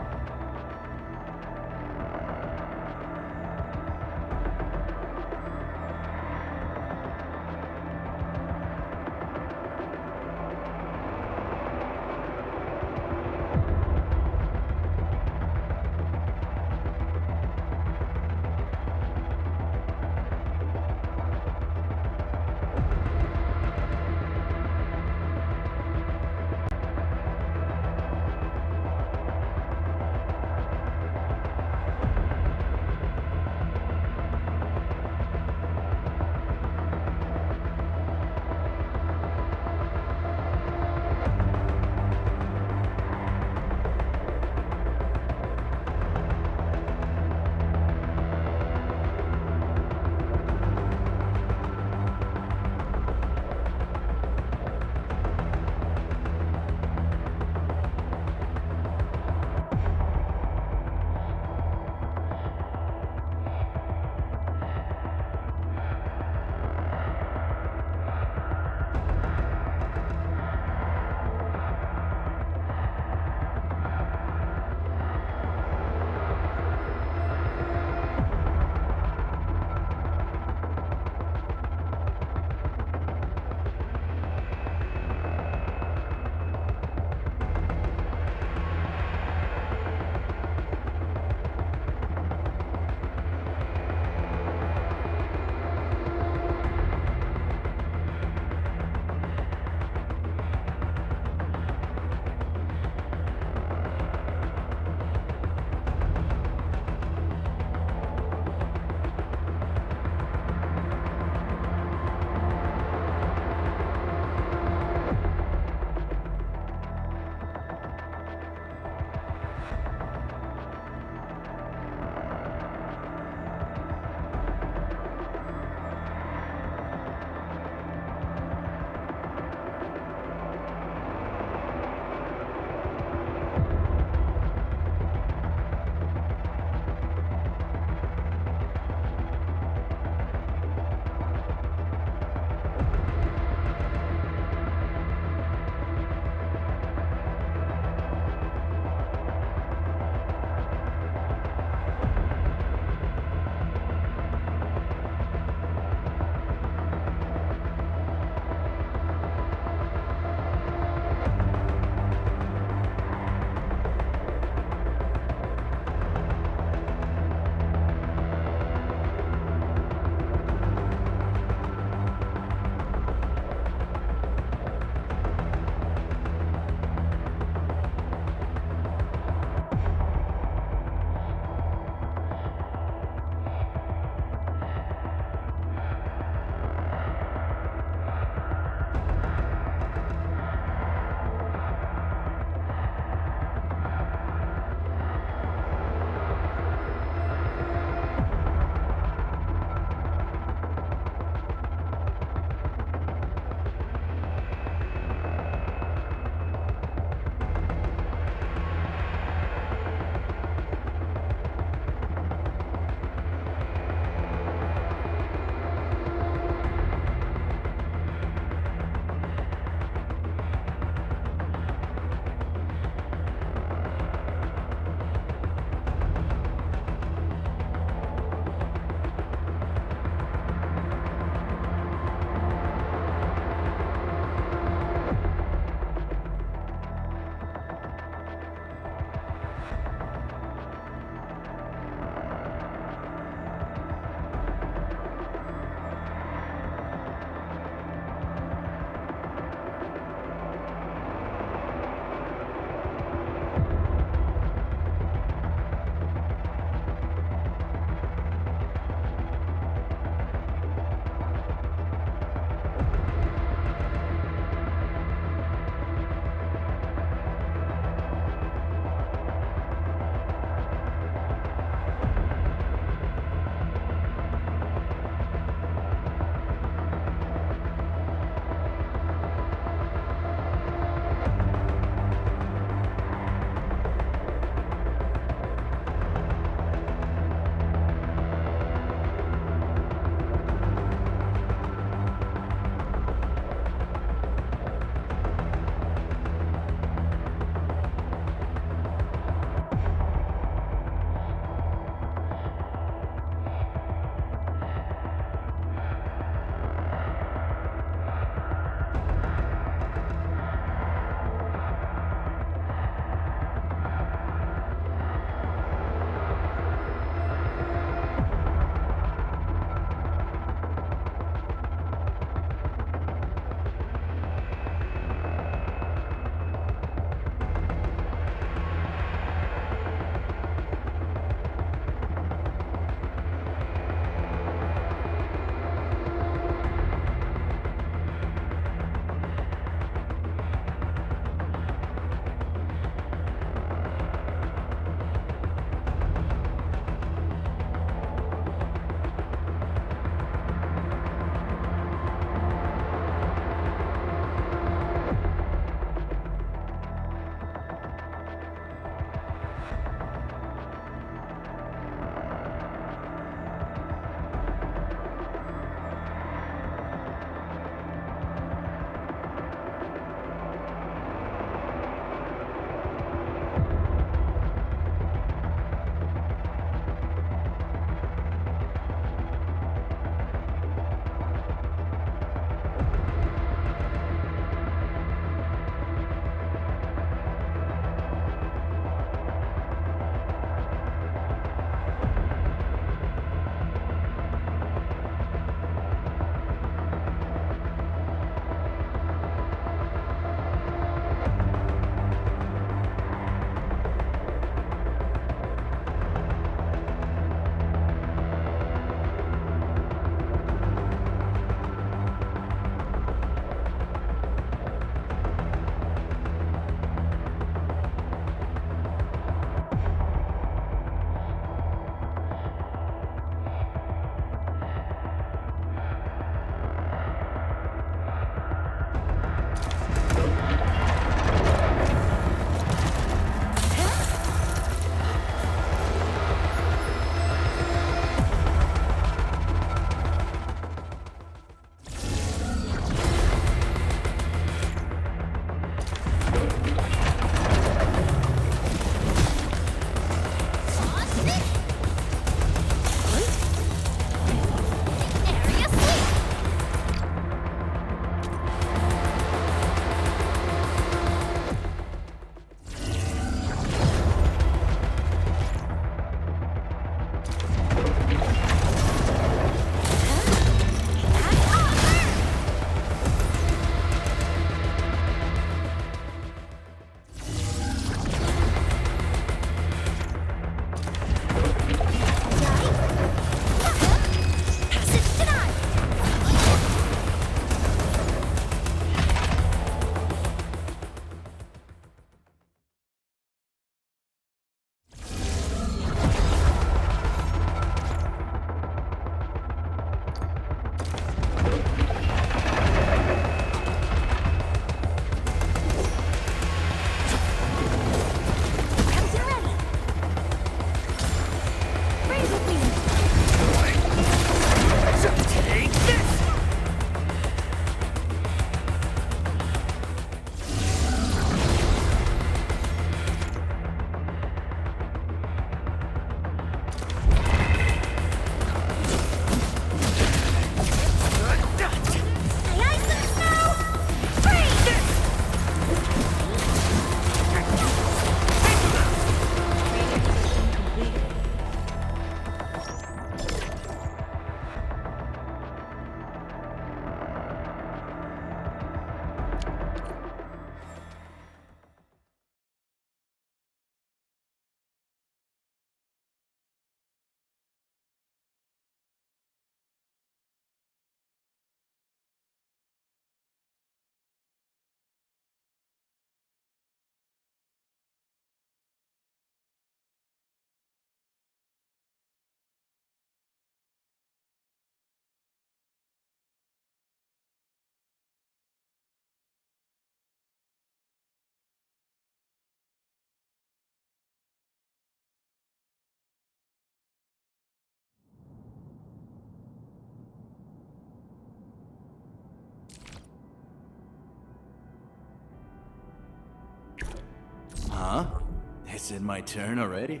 Is it my turn already?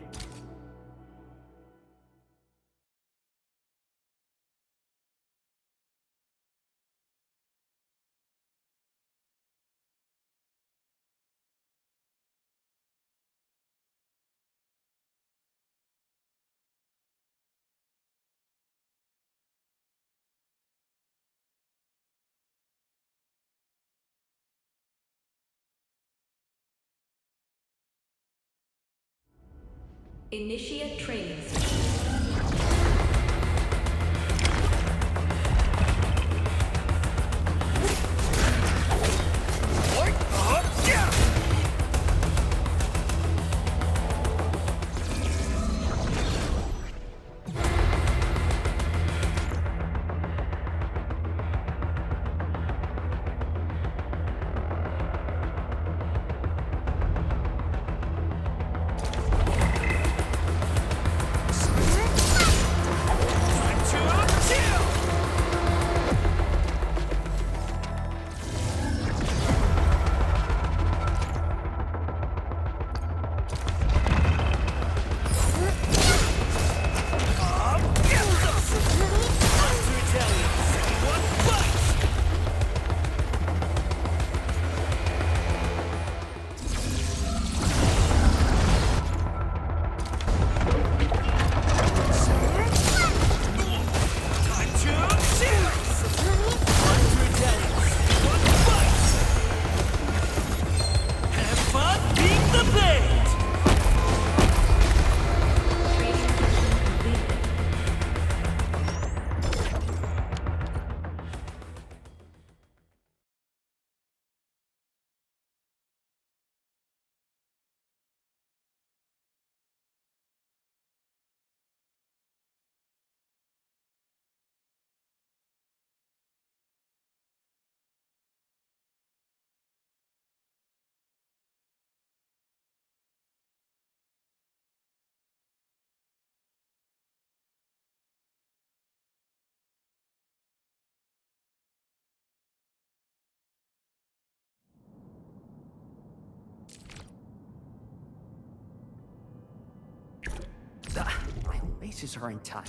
Initiate training session. My laces are untied.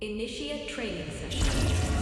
Initiate training session.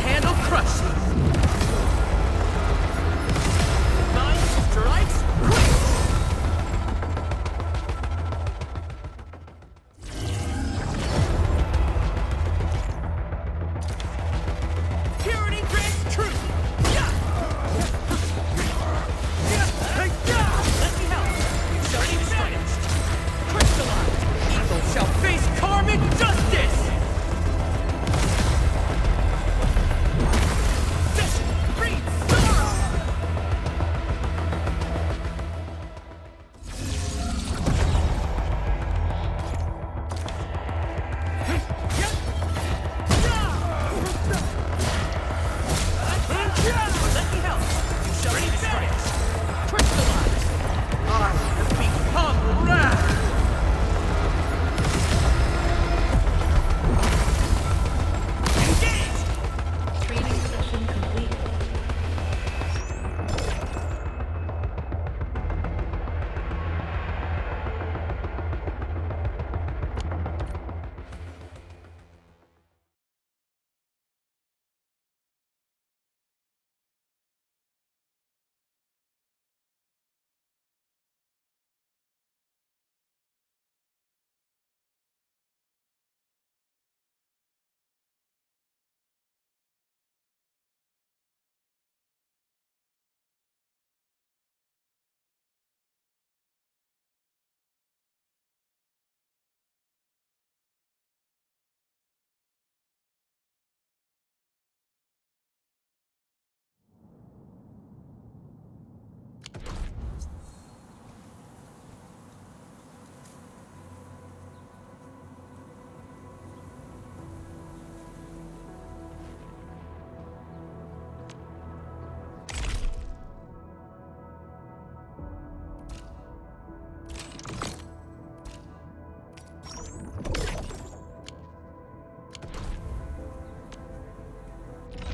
handle crushing. Nine strikes quick. Purity grants truth. Yeah. Let me help. Starting strikes. Crystallize. Evil shall face karmic justice.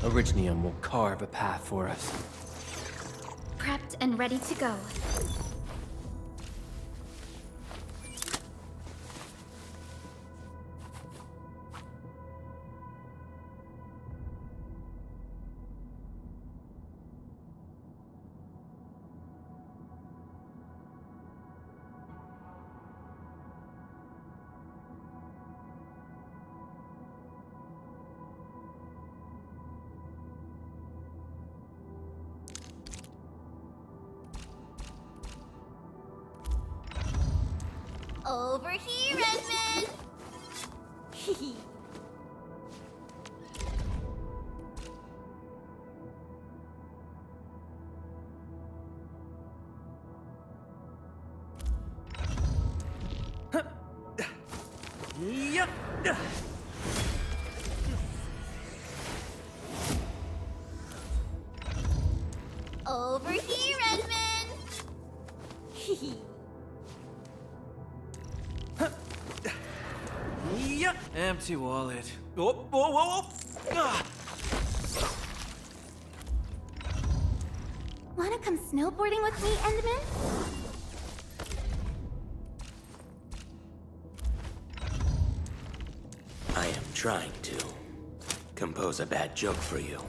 Originium will carve a path for us. Prepped and ready to go. Over here, Edmund! Yep. Over here, Edmund! Yep. Empty wallet. Oh, whoa, whoa, whoa. Ah. Wanna come snowboarding with me, Endman? I am trying to compose a bad joke for you.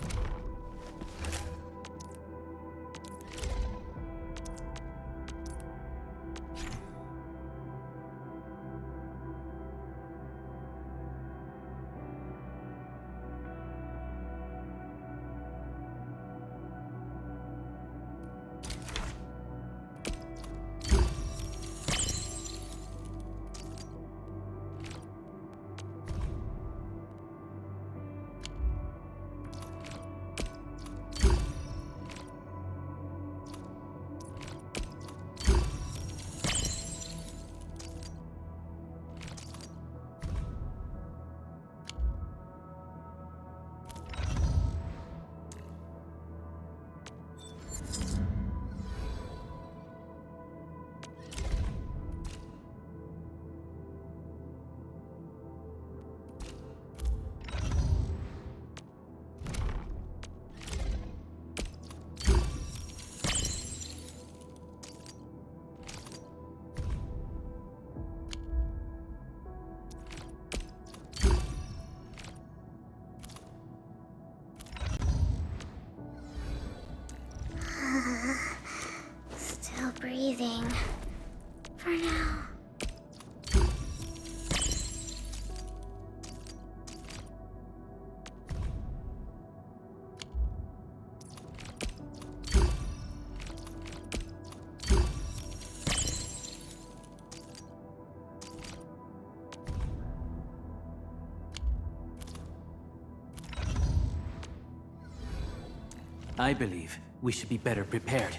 I believe we should be better prepared.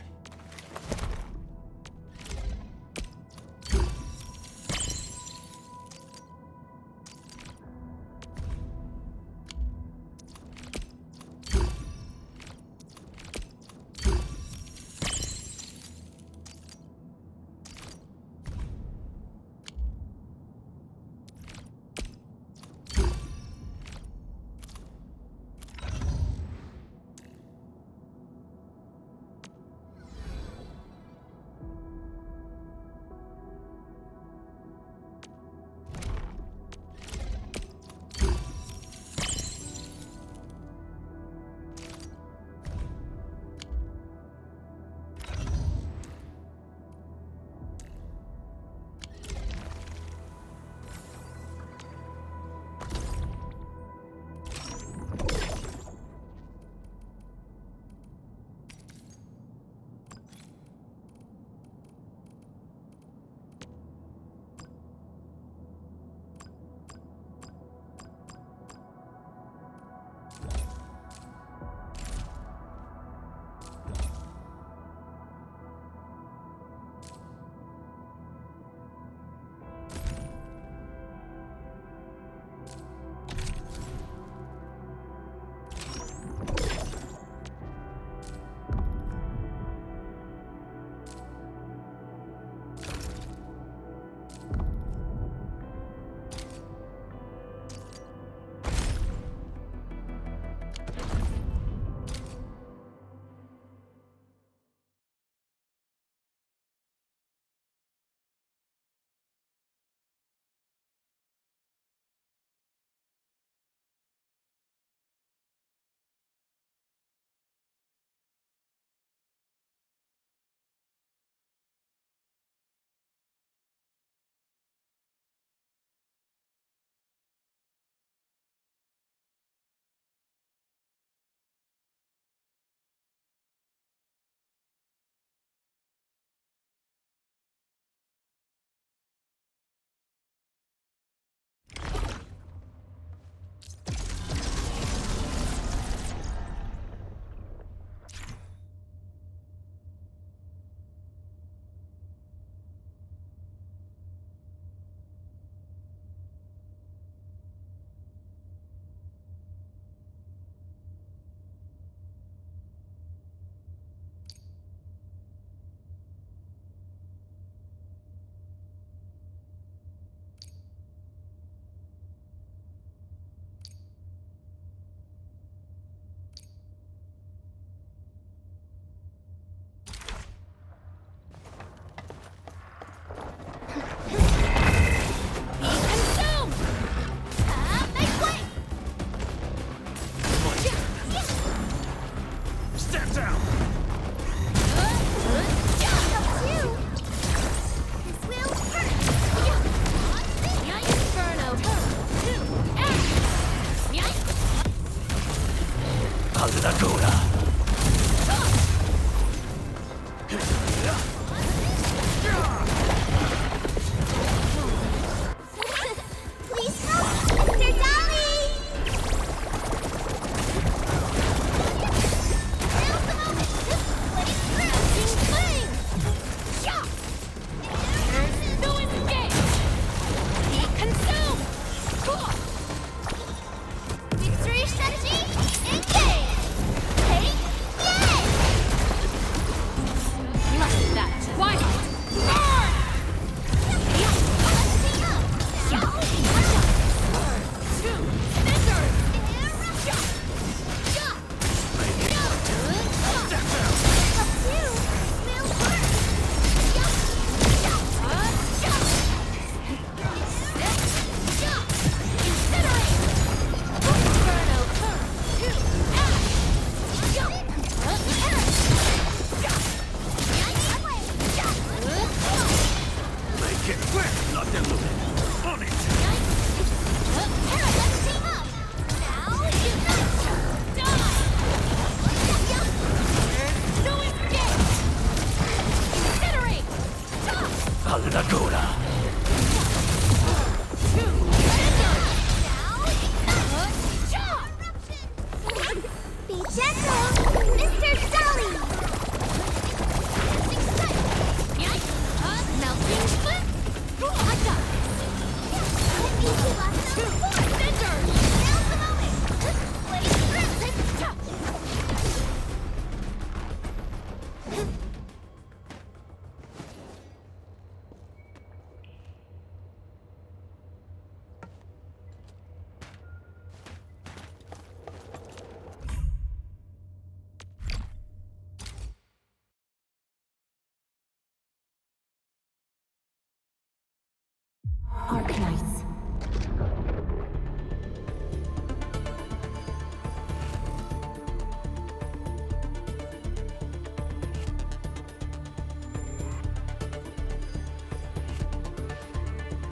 Arknights